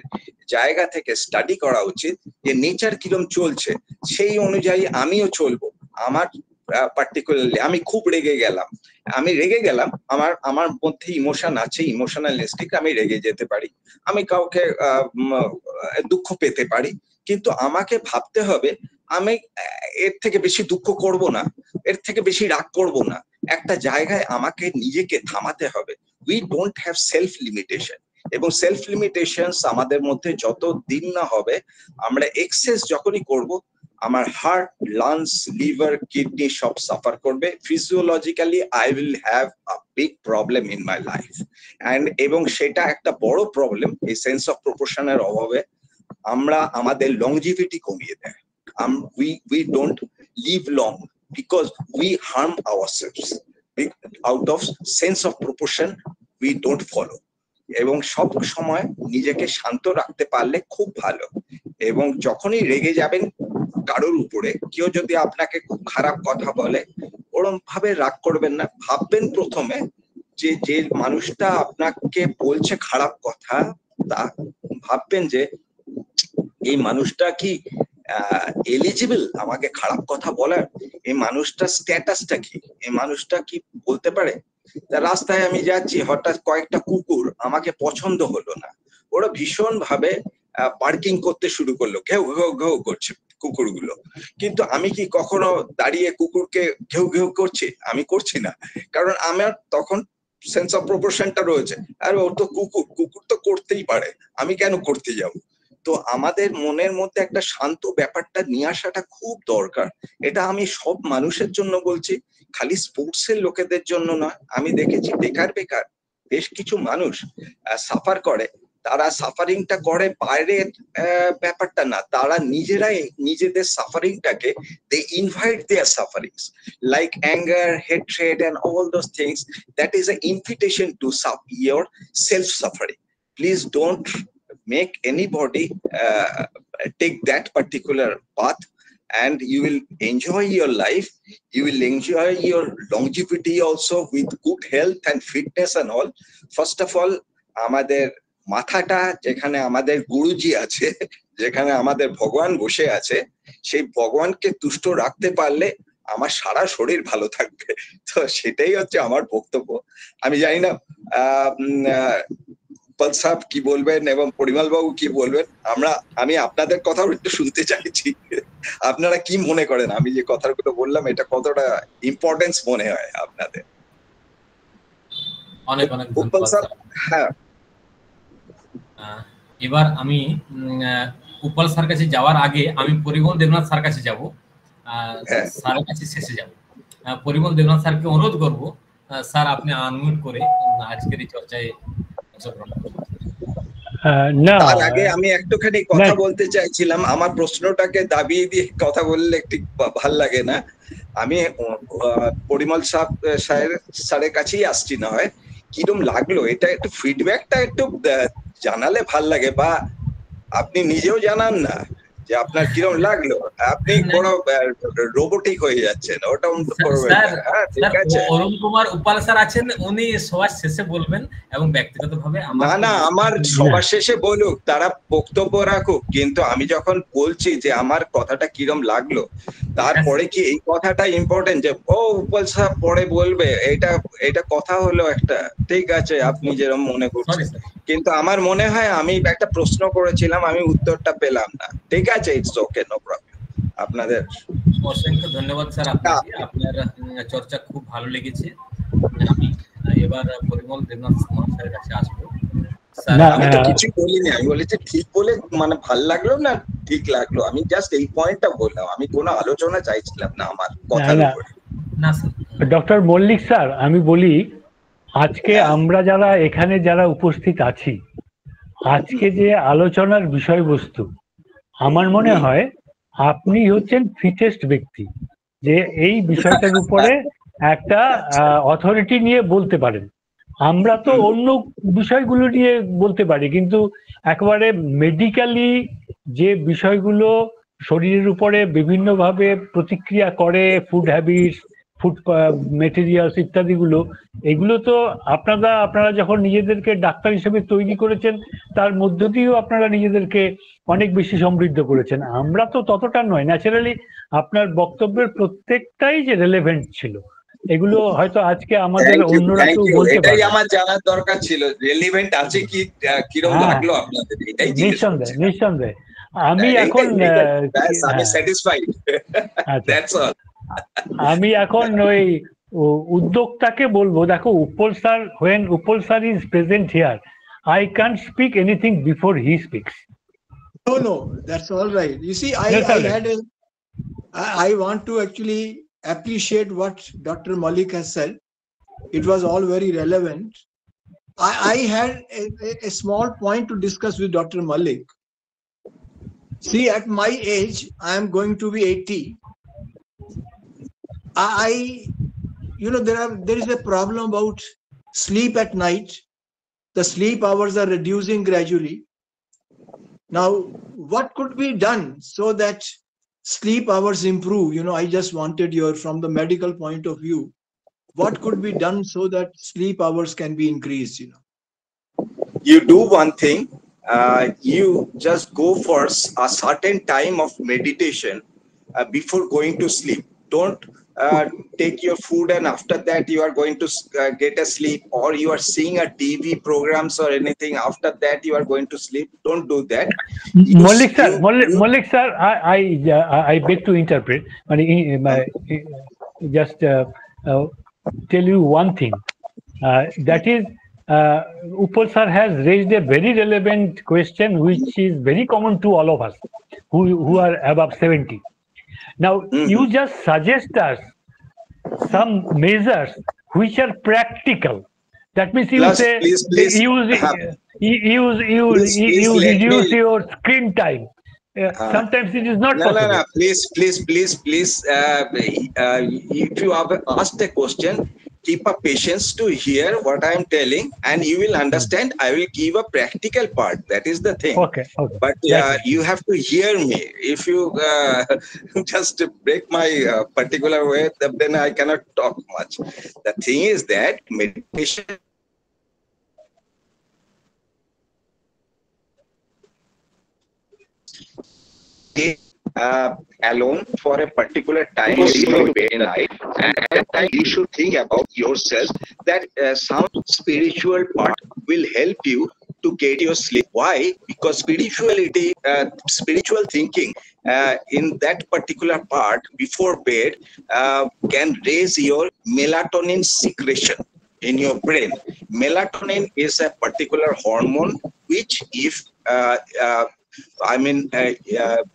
E: জায়গা থেকে স্টাডি করা উচিত যে নেচার কিরম চলছে, সেই অনুযায়ী আমিও চলবো। আমার পার্টিকুলারলি আমি খুব রেগে গেলাম, আমার মধ্যে ইমোশন আছে, ইমোশনালিস্টিক, আমি রেগে যেতে পারি, আমি কাউকে দুঃখ পেতে পারি, কিন্তু আমাকে ভাবতে হবে আমি এর থেকে বেশি দুঃখ করব না, এর থেকে বেশি রাগ করব না। একটা জায়গায় আমাকে নিজেকে থামাতে হবে। We don't have self limitation, এবং সেলফ লিমিটেশনস আমাদের মধ্যে যত দিন না হবে, আমরা এক্সেস যখনই করব, আমার হার্ট, লাংস, লিভার, কিডনি সব সাফার করবে। Physiologically I will have a big problem in my life, এবং সেটা একটা বড় প্রবলেম। এই সেন্স অফ প্রপোর্শনের অভাবে আমরা আমাদের লংজিভিটি কমিয়ে দেয়। We don't live long because we harm ourselves. Out of sense of proportion we don't follow. এবং সব সময় নিজেকে শান্ত রাখতে পারলে খুব ভালো। এবং যখনই রেগে যাবেন কারোর উপরে, কেউ যদি আপনাকে খুব খারাপ কথা বলে, ওরম ভাবে রাগ করবেন না। ভাববেন প্রথমে যে মানুষটা আপনাকে বলছে খারাপ কথা, তা ভাববেন যে এই মানুষটা কি এলিজিবল আমাকে খারাপ কথা বলার, এই মানুষটার স্ট্যাটাসটা কি, এই মানুষটা কি বলতে পারে। রাস্তায় আমি যাচ্ছি, হঠাৎ কয়েকটা কুকুর আমাকে পছন্দ হলো না, ওরা ভীষণ ভাবে পার্কিং করতে শুরু করলো, ঘেউ ঘেউ ঘেউ করছে কুকুরগুলো, কিন্তু আমি কি কখনো দাঁড়িয়ে কুকুরকে ঘেউ ঘেউ করছি? আমি করছি না, কারণ আমার তখন সেন্স অফ প্রপোর্শনটা রয়েছে। আর ও তো কুকুর তো করতেই পারে, আমি কেন করতে যাব? তো আমাদের মনের মধ্যে একটা শান্ত ব্যাপারটা নিয়ে আসাটা খুব দরকার। এটা আমি সব মানুষের জন্য বলছি, খালি স্পোর্টসের লোকেদের জন্য নয়। আমি দেখেছি বেকার বেশ কিছু মানুষ সাফার করে, তারা সাফারিংটা করে বাইরের ব্যাপারটা না, তারা নিজেরাই নিজেদের সাফারিংটাকে they invite their sufferings like anger, hatred and all those things. That is an invitation to your self suffering. Please don't make anybody take that particular path, and you will enjoy your life, you will enjoy your longevity also with good health and fitness and all. First of all, আমাদের মাথাটা, যেখানে আমাদের গুরুজি আছে, যেখানে আমাদের ভগবান বসে আছে, সেই ভগবানকে তুষ্ট রাখতে পারলে আমার সারা শরীর ভালো থাকবে। তো সেটাই হচ্ছে আমার বক্তব্য। আমি জানি না উৎপল সাহেব কি বলবেন এবং পরিমল বাবু কি বলবেন। আমি আপনাদের কথাও একটু শুনতে চাইছি, আপনারা কি মনে করেন আমি যে কথাগুলো বললাম এটা কতটা ইম্পর্টেন্স মনে হয় আপনাদের?
A: অনেক অনেক
E: উৎপল স্যার। হ্যাঁ,
A: এবার আমি উৎপল স্যার কাছে যাওয়ার আগে আমি পরিমল দেবনাথ স্যার কাছে যাব, স্যারের কাছে শেষে যাব। পরিমল দেবনাথ স্যারকে অনুরোধ করব, স্যার আপনি আনমিউট করে আজকের এই চর্চায় অংশগ্রহণ করুন।
E: তার আগে আমি একটুখানি কথা বলতে চাইছিলাম। আমার প্রশ্নটাকে দাবিয়ে দিয়ে কথা বললে একটু ভাল লাগে না। আমি পরিমল স্যারের কাছেই আসছি, না হয় কিরম লাগলো এটা একটু ফিডব্যাকটা একটু জানালে ভাল লাগে, বা আপনি নিজেও জানান না যে আপনার কিরম লাগলো। আপনি কোনো রোবোটিক হয়ে যাচ্ছেন, ওটা করবেন না। ঠিক আছে,
A: অরুণ কুমার উপাল স্যার আছেন, উনি সবার শেষে বলবেন এবং ব্যক্তিগতভাবে
E: না আমার সবার শেষে বলুক, তারা বক্তব্য রাখুক, কিন্তু আমি যখন বলছি যে আমার কথাটা কিরম লাগলো, তারপরে কি এই কথাটা ইম্পর্টেন্ট যে ও উৎপল স্যার পরে বলবে, এটা কথা হলো একটা। ঠিক আছে, আপনি যেরকম মনে করছেন, কিন্তু আমার মনে হয় আমি একটা প্রশ্ন করেছিলাম, আমি উত্তরটা পেলাম না। ঠিক আছে, ইটস ওকে, নো প্রবলেম। আপনাদের
A: অসংখ্য ধন্যবাদ স্যার, আপনাকে, আপনার চর্চা খুব ভালো লেগেছে। আমি এবার পরিমল দেবনাথ স্যারের কাছে আসবো।
E: আমি তো কিছু বলিনি, আমি বলেছি ঠিক বলে মানে ভাল লাগলো না ঠিক লাগলো, আমি জাস্ট এই পয়েন্টটা বললাম, আমি কোনো আলোচনা চাইছিলাম না আমার কথার উপরে।
A: না স্যার।
D: ডক্টর মল্লিক স্যার, আমি বলি আজকে আমরা যারা এখানে যারা উপস্থিত আছি, আজকে যে আলোচনার বিষয়বস্তু, আমার মনে হয় আপনি হচ্ছেন ফিটেস্ট ব্যক্তি যে এই বিষয়টার উপরে একটা অথরিটি নিয়ে বলতে পারেন। আমরা তো অন্য বিষয়গুলো নিয়ে বলতে পারি, কিন্তু একেবারে মেডিকেলি যে বিষয়গুলো শরীরের উপরে বিভিন্নভাবে প্রতিক্রিয়া করে, ফুড হ্যাবিটস, ফুড মেটেরিয়ালস ইত্যাদিগুলো, এগুলো তো আপনারা যখন নিজেদেরকে ডাক্তার হিসেবে তৈরি করেছেন, তার মধ্য দিয়েও আপনারা নিজেদেরকে অনেক বেশি সমৃদ্ধ করেছেন। আমরা তো ততটা নয়। ন্যাচারালি আপনার বক্তব্যের প্রত্যেকটাই যে রেলেভেন্ট ছিল, এগুলো হয়তো আজকে আমাদের অন্যরা কেউ বলতে পারে।
E: এটাই আমার জানার দরকার ছিল, রেলেভেন্ট আছে কি, কিরকম লাগলো আপনাদের, এটাই জিজ্ঞেস করছি।
D: নিঃসন্দেহে আমি এখন
E: আমি স্যাটিসফাইড, দ্যাটস অল।
D: আমি এখন ওই উদ্যোক্তাকে বলবো, দেখো Uppal sir, when Uppal sir is present here, I can't speak anything before he speaks.
F: No, that's all right. You see, I want to actually appreciate what Dr. Malik has said. It was all very relevant. I had a small point to discuss with Dr. Malik. See, at my age, I am going to be 80. There is a problem about sleep at night. The sleep hours are reducing gradually. Now, what could be done so that sleep hours improve? I just wanted from the medical point of view, what could be done so that sleep hours can be increased?
E: You do one thing, you just go for a certain time of meditation before going to sleep. Don't take your food and after that you are going to get a sleep, or you are seeing a TV programs or anything, after that you are going to sleep. Don't do that.
D: Malik sir, I beg to interpret, just tell you one thing, that is, Uppal sir has raised a very relevant question which is very common to all of us who are above 70. Now, you just suggest us some measures which are practical. That means you say you reduce your screen time. Sometimes it is not possible.
E: No, please. If you have asked a question, keep a patience to hear what I am telling, and you will understand. I will give a practical part. That is the thing.
D: Okay.
E: But you have to hear me. If you just break my particular way, then I cannot talk much. The thing is that meditation alone for a particular time in life, and at that time you should think about yourself, that some spiritual part will help you to get your sleep. Why? Because spirituality, spiritual thinking in that particular part before bed can raise your melatonin secretion in your brain. Melatonin is a particular hormone which, if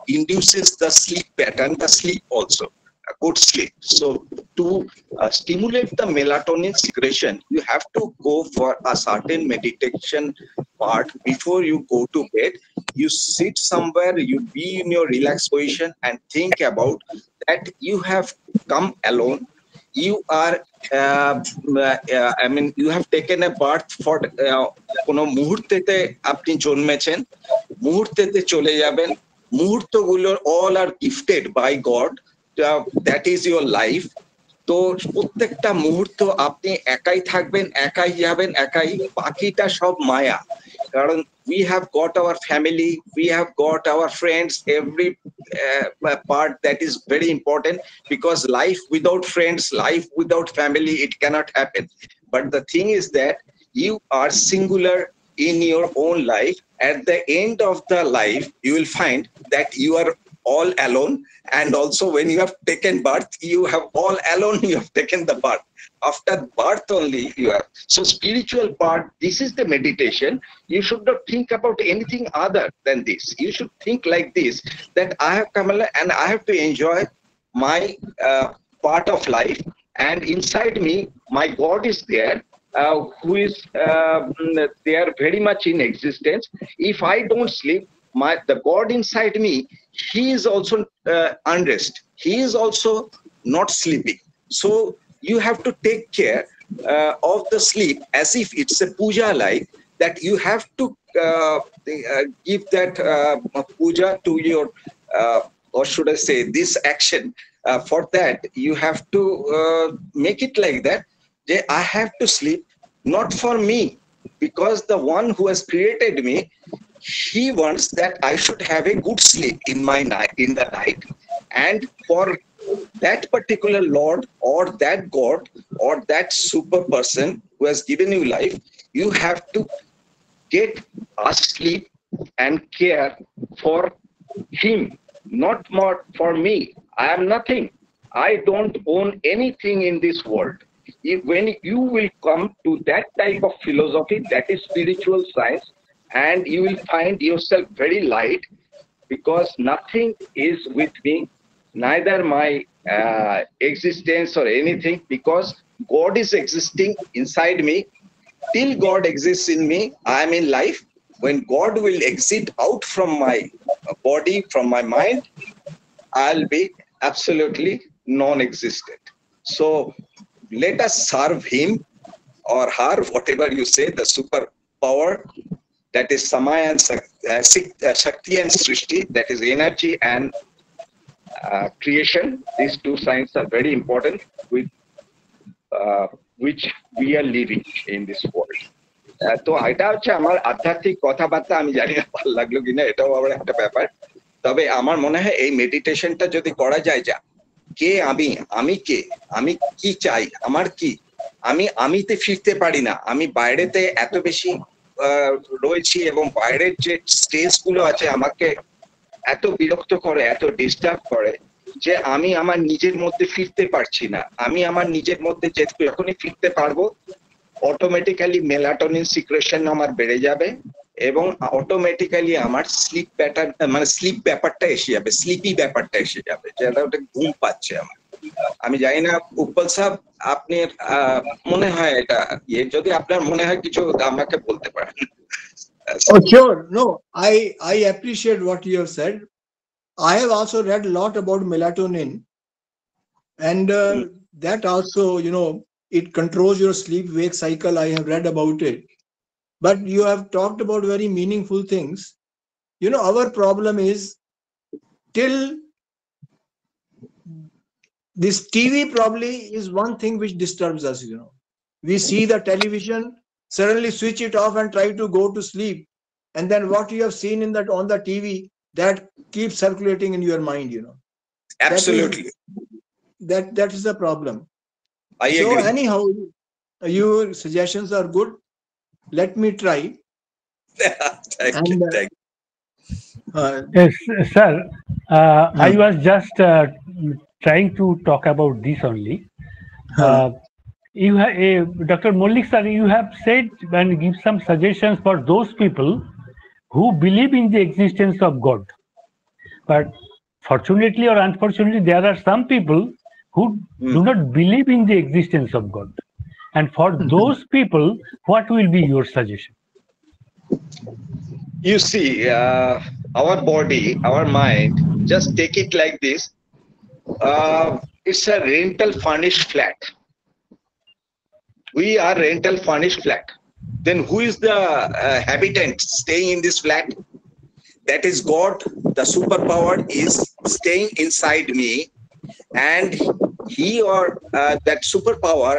E: induces the sleep pattern, the sleep also, a good sleep. So to stimulate the melatonin secretion, you have to go for a certain meditation part before you go to bed. You sit somewhere, you be in your relaxed position and think about that you have come alone. You are you have taken a birth for কোনো মুহূর্তেতে আপনি জন্মেছেন, মুহূর্তেতে চলে যাবেন। মুহূর্তগুলোর all are gifted by God. That is your life. তো প্রত্যেকটা মুহূর্ত আপনি একাই থাকবেন, একাই যাবেন, একাই, বাকিটা সব মায়া। কারণ we have got our family, we have got our friends, every part that is very important, because life without friends, life without family, it cannot happen. But the thing is that you are singular in your own life. At the end of the life, you will find that you are all alone, and also when you have taken birth, you have all alone, you have taken the birth. After birth only you have. So spiritual part, this is the meditation. You should not think about anything other than this. You should think like this, that I have come and I have to enjoy my part of life, and inside me my God is there, who is they are very much in existence. If I don't sleep, the God inside me, he is also unrest. He is also not sleeping. So you have to take care of the sleep as if it's a puja, like that. You have to give that puja to your, or should I say, this action for that, you have to make it like that. I have to sleep, not for me, because the one who has created me, he wants that I should have a good sleep in the night. And for that particular Lord or that God or that super person who has given you life, you have to get a sleep and care for him, not more for me. I am nothing. I don't own anything in this world. When you will come to that type of philosophy, that is spiritual science, and you will find yourself very light, because nothing is with me, neither my existence or anything, because God is existing inside me. Till God exists in me, I am in life. When God will exit out from my body, from my mind, I'll be absolutely non-existent. So let us serve him or her, whatever you say, the super power, that is Samaya and Shakti and Srishti, that is energy and creation. These two signs are very important, with which we are living in this world. তো এটা হচ্ছে আমার আধ্যাত্মিক কথাবার্তা, আমি জানি না ভালো লাগলো কিনা, এটাও আবার একটা ব্যাপার। তবে আমার মনে হয় এই মেডিটেশনটা যদি করা যায়, যা কে আমি কে, আমি কি চাই, আমার কি, আমিতে ফিরতে পারি না, আমি বাইরেতে এত বেশি রয়েছি এবং বাইরের যে স্টেজ গুলো আছে আমাকে এত বিরক্ত করে, এত ডিস্টার্ব করে, যে আমি আমার নিজের মধ্যে ফিরতে পারছি না। আমি আমার নিজের মধ্যে যখনই ফিরতে পারবো, অটোমেটিক্যালি মেলাটোনিন সিক্রেশন আমার বেড়ে যাবে এবং অটোমেটিক্যালি আমার স্লিপ প্যাটার্ন, মানে স্লিপ ব্যাপারটা এসে যাবে, স্লিপি ব্যাপারটা এসে যাবে, যেটা ওটা ঘুম পাচ্ছে আমার। আমি জানি না উৎপল সাহেব, আপনার মনে হয় এটা যদি আপনার মনে হয় কিছু আমাকে বলতে পারেন।
F: Oh, sure. No, I appreciate what you have said. I have also read a lot about melatonin, and that also, it controls your sleep-wake cycle. I have read about it. But you have talked about very meaningful things. Our problem is, till this TV probably is one thing which disturbs us. We see the television, suddenly switch it off and try to go to sleep. And then what you have seen on the TV, that keeps circulating in your mind,
E: Absolutely.
F: That is the problem.
E: I agree.
F: So anyhow, your suggestions are good. Let me try.
E: Thank you.
D: Yes, sir. I was just trying to talk about this only. You have, Dr. Mollik sir, you have said and give some suggestions for those people who believe in the existence of God. But fortunately or unfortunately, there are some people who do not believe in the existence of God. And for those people, what will be your suggestion?
E: You see, our body, our mind, just take it like this. It's a rental furnished flat. We are rental furnished flat. Then who is the habitant staying in this flat? That is God. The superpower is staying inside me, and he or that superpower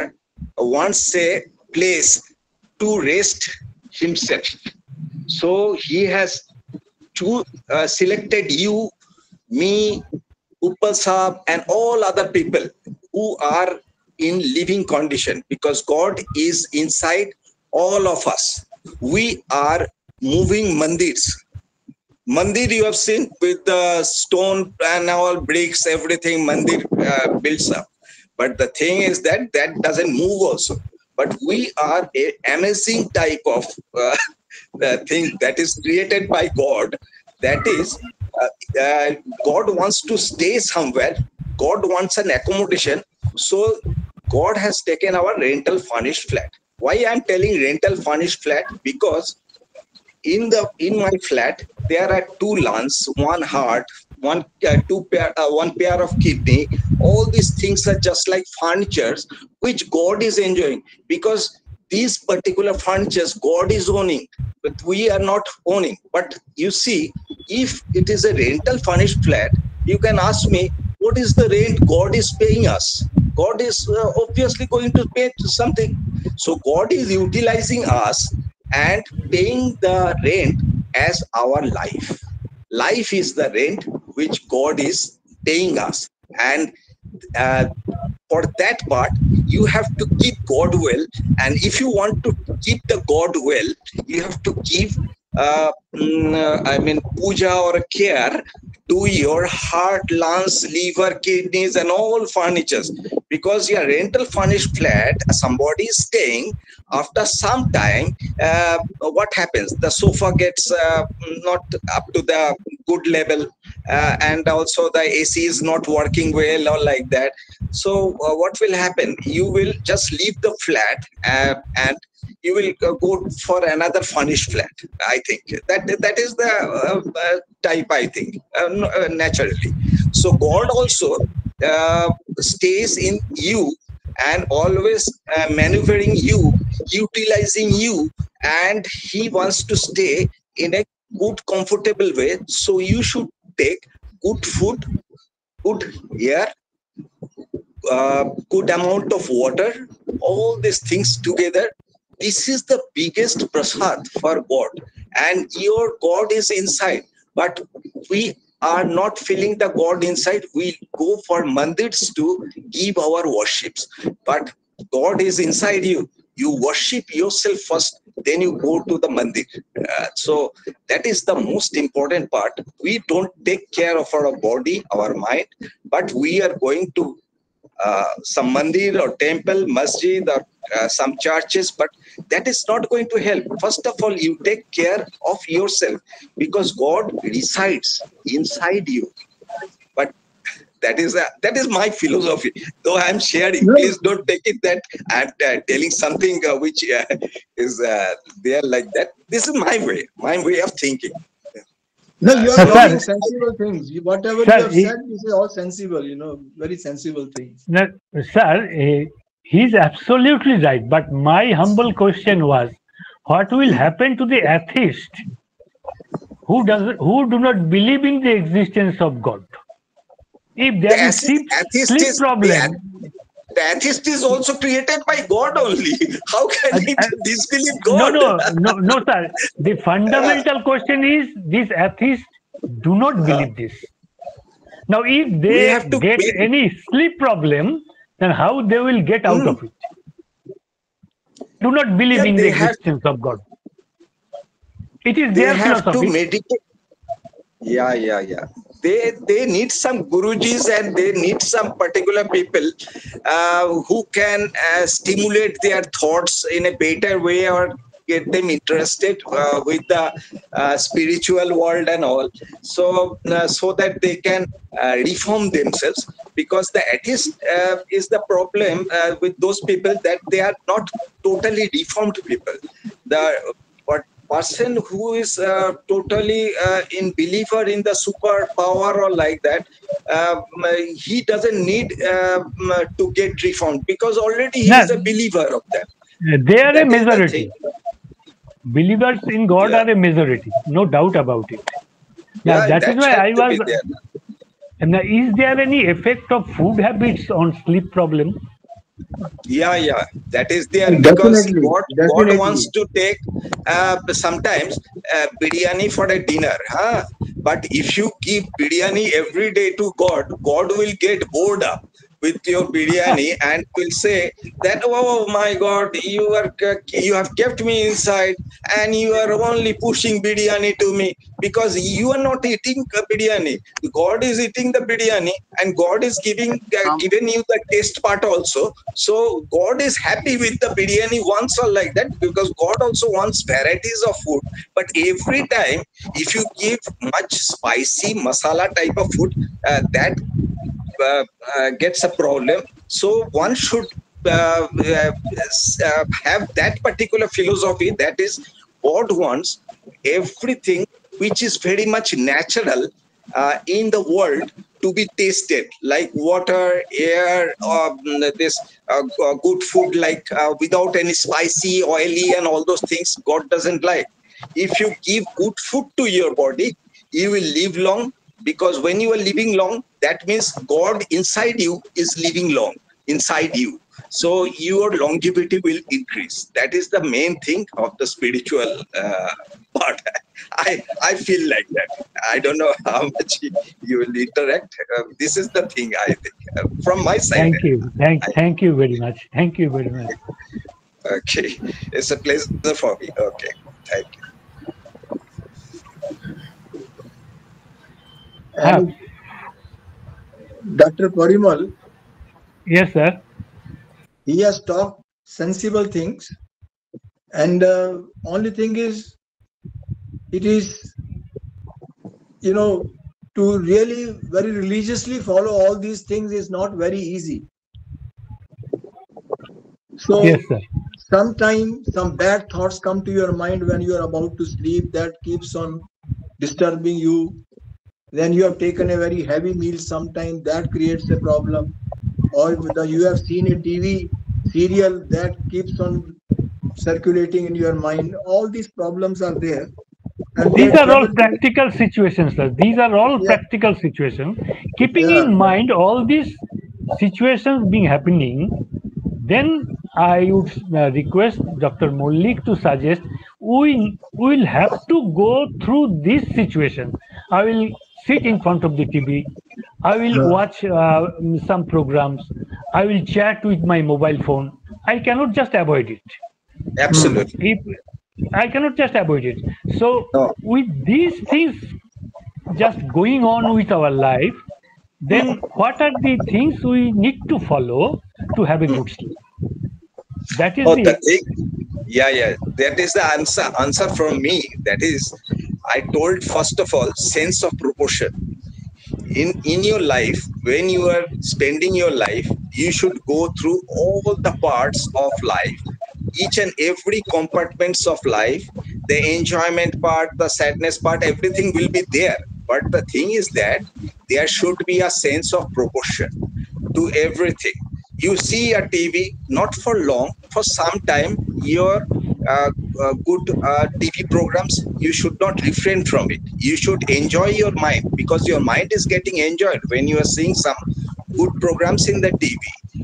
E: wants a place to rest himself. So he has selected you, me, Uppal Saab, and all other people who are in living condition, because God is inside all of us. We are moving mandirs. Mandir you have seen with the stone and all bricks, everything mandir builds up. But the thing is that doesn't move also. But we are an amazing type of thing that is created by God. That is, God wants to stay somewhere. God wants an accommodation. So God has taken our rental furnished flat. Why I'm telling rental furnished flat? Because in my flat there are 2 lungs, 1 heart, one pair of kidney. All these things are just like furnitures which God is enjoying, because these particular furnitures God is owning, but we are not owning. But you see, if it is a rental furnished flat, you can ask me, what is the rent God is paying us? God is obviously going to pay something. So God is utilizing us and paying the rent as our life. Life is the rent which God is paying us. And for that part, you have to keep God well. And if you want to keep the God well, you have to give, puja or care to your heart, lungs, liver, kidneys, and all furnitures. Because your rental furnished flat, somebody is staying, after some time, what happens? The sofa gets not up to the good level, and also the AC is not working well or like that. So what will happen? You will just leave the flat and you will go for another furnished flat. I think that is the type, I think, naturally. So God also stays in you and always maneuvering you, utilizing you, and he wants to stay in a good, comfortable way. So you should take good food, good air, good amount of water, all these things together. This is the biggest prasad for God, and your God is inside. But we are not feeling the God inside. We go for mandirs to give our worships, but God is inside you. You worship yourself first, then you go to the mandir. So that is the most important part. We don't take care of our body, our mind, but we are going to some mandir or temple, masjid, or some churches, but that is not going to help. First of all, you take care of yourself, because God resides inside you. But that is my philosophy. Though I am sharing, please don't take it that I am telling something which is there like that. This is my way of thinking.
F: No, you are
D: Sir,
F: talking sensible things. Whatever
D: sir,
F: you have said, this is all sensible, very sensible things.
D: no, sir, he's absolutely right. But my humble question was, what will happen to the atheist who do not believe in the existence of God? If there is sleep problem,
E: the atheist is also created by God only. How can he disbelieve God?
D: No, sir. The fundamental question is, these atheists do not believe this. Now, if they get any sleep problem, then how they will get out of it? Do not believe in the existence of God. It is their philosophy.
E: To meditate. Yeah. They need some gurujis, and they need some particular people who can stimulate their thoughts in a better way, or get them interested with the spiritual world and all, so that they can reform themselves. Because the atheist is the problem with those people, that they are not totally reformed people. The person who is totally in believer in the superpower or like that, he doesn't need to get reformed, because already he is a believer of that.
D: They are a majority. Believers in God are a majority, no doubt about it. Now, that is why I was. Now, is there any effect of food habits on sleep problem?
E: Yeah, that is there, because God wants to take sometimes biryani for a dinner, but if you give biryani every day to God will get bored up with your biryani and will say that, oh my God, you have kept me inside and you are only pushing biryani to me, because you are not eating biryani. God is eating the biryani, and God is given you the taste part also. So God is happy with the biryani once or like that, because God also wants varieties of food. But every time, if you give much spicy masala type of food, that gets a problem. So one should have that particular philosophy, that is, God wants everything which is very much natural in the world to be tasted, like water, air, this good food, like without any spicy, oily, and all those things. God doesn't like. If you give good food to your body, you will live long, because when you are living long, that means God inside you is living long inside you. So your longevity will increase. That is the main thing of the spiritual part. I feel like that. I don't know how much you will interact. This is the thing I think from my side.
D: Thank you. Thank you very much. Thank you very much.
E: Okay, it's a pleasure for me. Okay, thank you.
F: And Dr. Parimal,
D: Yes, sir.
F: he has talked sensible things, and only thing is, it is, to really very religiously follow all these things is not very easy. So
D: Yes, sir.
F: sometimes some bad thoughts come to your mind when you are about to sleep, that keeps on disturbing you. Then you have taken a very heavy meal, sometimes that creates a problem. Or you have seen a TV serial that keeps on circulating in your mind. All these problems are there. And
D: These are all practical situations, sir. These are all practical situations. Keeping in mind all these situations being happening, then I would request Dr. Mollik to suggest we will have to go through this situation. I will sit in front of the TV. I will watch some programs. I will chat with my mobile phone. I cannot just avoid it.
E: Absolutely.
D: I cannot just avoid it. So with these things just going on with our life, then what are the things we need to follow to have a good sleep? That is
E: the thing. Yeah. That is the answer from me. That is, I told first of all, sense of proportion. In your life, when you are spending your life, you should go through all the parts of life, each and every compartments of life, the enjoyment part, the sadness part, everything will be there. But the thing is that there should be a sense of proportion to everything. You see a TV, not for long, for some time, your good TV programs, you should not refrain from it. You should enjoy your mind, because your mind is getting enjoyed when you are seeing some good programs in the TV,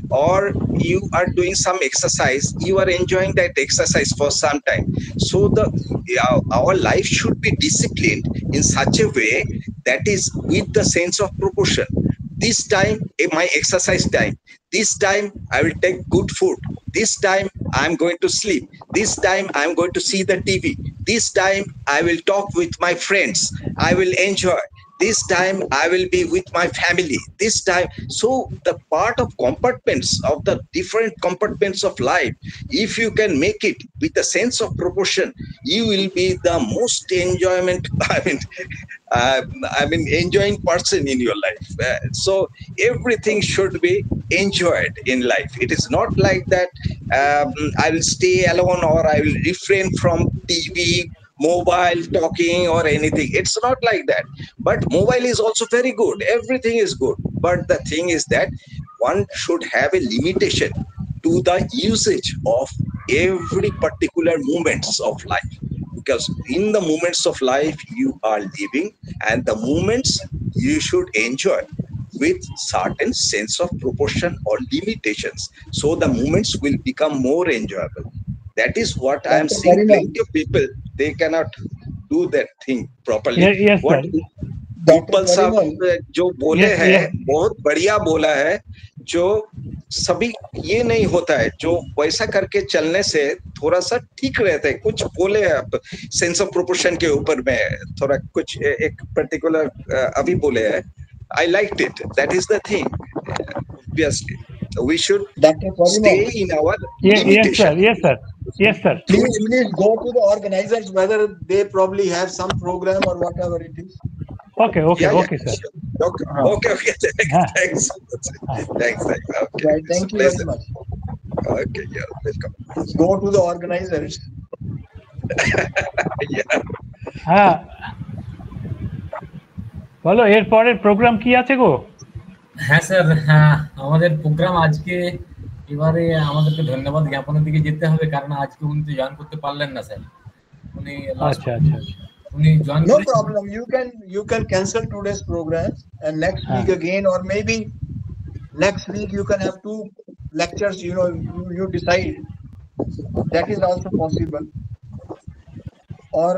E: or you are doing some exercise, you are enjoying that exercise for some time. So our life should be disciplined in such a way that is with the sense of proportion. This time, my exercise time. This time, I will take good food. This time, I'm going to sleep. This time, I'm going to see the TV. This time, I will talk with my friends. I will enjoy. This time, I will be with my family. This time, so the part of compartments, of the different compartments of life, if you can make it with a sense of proportion, you will be the most enjoyment, enjoying person in your life. So everything should be enjoyed in life. It is not like that I will stay alone, or I will refrain from TV, mobile talking or anything. It's not like that. But mobile is also very good. Everything is good. But the thing is that one should have a limitation to the usage of every particular moments of life. Because in the moments of life you are living, and the moments you should enjoy with certain sense of proportion or limitations, so the moments will become more enjoyable. That is what I am seeing. Plenty of people, they cannot do that thing properly.
D: Yes,
E: what people साहब जो बोले हैं, बहुत बढ़िया बोला है. जो सभी ये नहीं होता है, जो वैसा करके चलने से थोड़ा सा ठीक रहता है. कुछ बोले हैं आप सेंस ऑफ प्रोपोर्शन के ऊपर में, थोड़ा कुछ एक पर्टिकुलर अभी बोले हैं. I liked it. That is the thing. Obviously, we should stay in our limitation.
D: Yes, sir.
F: Please go to the organizers, whether they probably have some program or whatever it is.
D: Okay, sir.
E: Okay. Thanks. Okay.
F: Right, thank you very much.
E: Okay, yeah, welcome.
F: Go to the organizers.
D: হ্যাঁ, বলো এর পরের programme কি আছে গো?
A: হ্যাঁ sir, হ্যাঁ আমাদের programme আজকে, এবারে আমাদেরকে ধন্যবাদ জ্ঞাপনের দিকে যেতে হবে, কারণ আজকে উনি তো জয়েন করতে পারলেন না স্যার। উনি উনি জয়েন
F: No
A: করেছেন।
F: problem. You can cancel today's program and next week again, or maybe next week you can have 2 lectures. You know, you decide. That is also possible. Or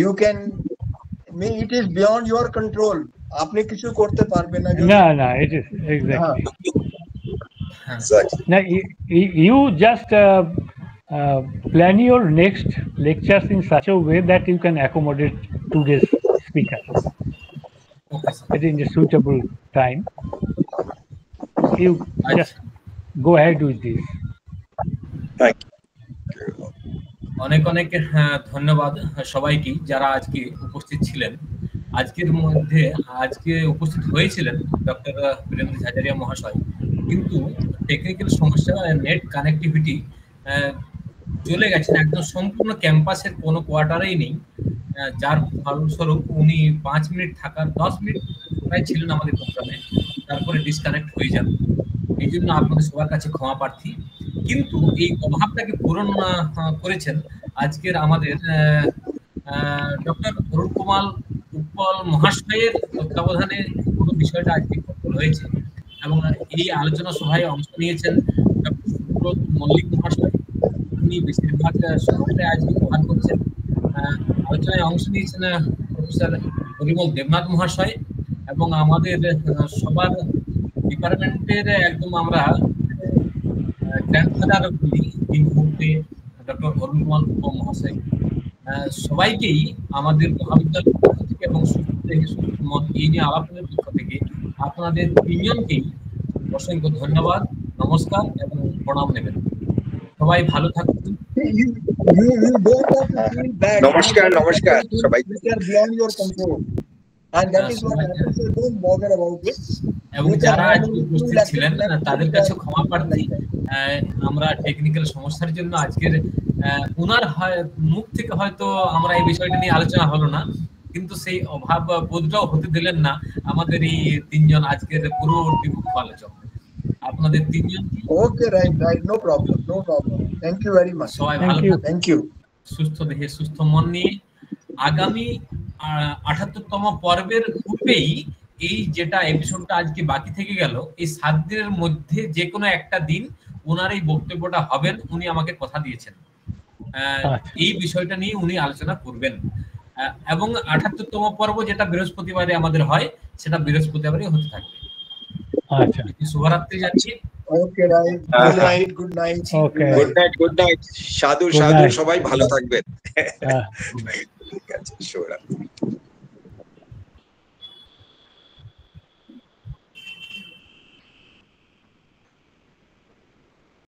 F: you can. It is beyond your control. আপনি কিছু করতে পারবেন না যদি
D: না, it is exactly.
E: Exactly.
D: Now, you just plan your next lectures in such a way that you can accommodate today's speaker.
A: Okay, sir.
D: It is in a suitable time. You just go ahead with this.
E: Thank you.
A: অনেক অনেক ধন্যবাদ সবাইকে যারা আজকে উপস্থিত ছিলেন। আজকের মধ্যে আজকে উপস্থিত হয়েছিলেন ডক্টর বীরেন্দ্র ঝাঝারিয়া মহাশয়, কিন্তু টেকনিক্যাল সমস্যা, নেট কানেক্টিভিটি চলে গেছেন, একদম সম্পূর্ণ ক্যাম্পাসের কোনো কোয়ার্টারেই নেই, যার ফলস্বরূপ উনি 5 মিনিট থাকার 10 মিনিট প্রায় ছিলেন আমাদের প্রোগ্রামে, তারপরে ডিসকানেক্ট হয়ে যান। এই জন্য আপনাদের সবার কাছে ক্ষমা প্রার্থী। কিন্তু এই অভাবটাকে পূরণ করেছেন আজকের আমাদের ডক্টর অরুণ কুমার উৎপল মহাশয়ের তত্ত্বাবধানে পুরো বিষয়টা আজকে সফল হয়েছে। এবং এই আলোচনা সভায় অংশ নিয়েছেন ডক্টর সুব্রত মল্লিক মহাশয়, তিনি বেশিরভাগ সময়টাই আজকে প্রদান করছেন। আলোচনায় অংশ নিয়েছেন প্রফেসর পরিমল দেবনাথ মহাশয়, এবং আমাদের সবার ডিপার্টমেন্টের একদম আমরা গ্র্যান্ডফাদার বলি এই মুহূর্তে ডক্টর অরুণ কুমার উৎপল মহাশয়। সবাইকেই আমাদের মহাবিদ্যালয়ের পক্ষ থেকে এবং সুস্থ থেকে সুস্থ মন এই নিয়ে আলাপনের পক্ষ থেকে আপনাদের তিনজনকেই অসংখ্য ধন্যবাদ, নমস্কার এবং প্রণাম নেবেন। সবাই ভালো থাকুন।
F: you don't have to feel bad.
E: নমস্কার সবাই।
F: Which are beyond your control. And that is what happens. So don't bother about it.
A: এবং যারা আজকে উপস্থিত ছিলেন তাদের কাছে ক্ষমা প্রার্থী। আমরা টেকনিক্যাল সমস্যার জন্য আজকের ওনার মুখ থেকে হয়তো আমরা এই বিষয়টা নিয়ে আলোচনা হলো না, কিন্তু সেই অভাব বোধটাও হতে দিলেন না আমাদের এই তিনজন আজকের পূর্ববর্তী মুখ্য আলোচক, আপনাদের তিনজন।
F: Okay, right. No problem. Thank you very much.
A: সবাই ভালো থাকুন,
F: Thank you.
A: সুস্থ দেহে সুস্থ মন নিয়ে। আগামী ৭৮তম পর্বের পূর্বেই এই যেটা এপিসোডটা আজকে বাকি থেকে গেল, এই ৭ দিনের মধ্যে যে কোনো একটা দিন ওনার এই বক্তব্যটা হবেন, উনি আমাকে কথা দিয়েছেন। এই বিষয়টা নিয়ে উনি আলোচনা করবেন, এবং ৭৮তম পর্ব যেটা বৃহস্পতিবারে আমাদের হয় সেটা বৃহস্পতিবারে হতে থাকবে।
D: আচ্ছা,
A: শুভরাত্রি যাচ্ছি।
F: Okay, right. Good night.
D: Okay.
E: Good night. সাধু সবাই ভালো থাকবেন। ঠিক আছে, শুভরাত্রি।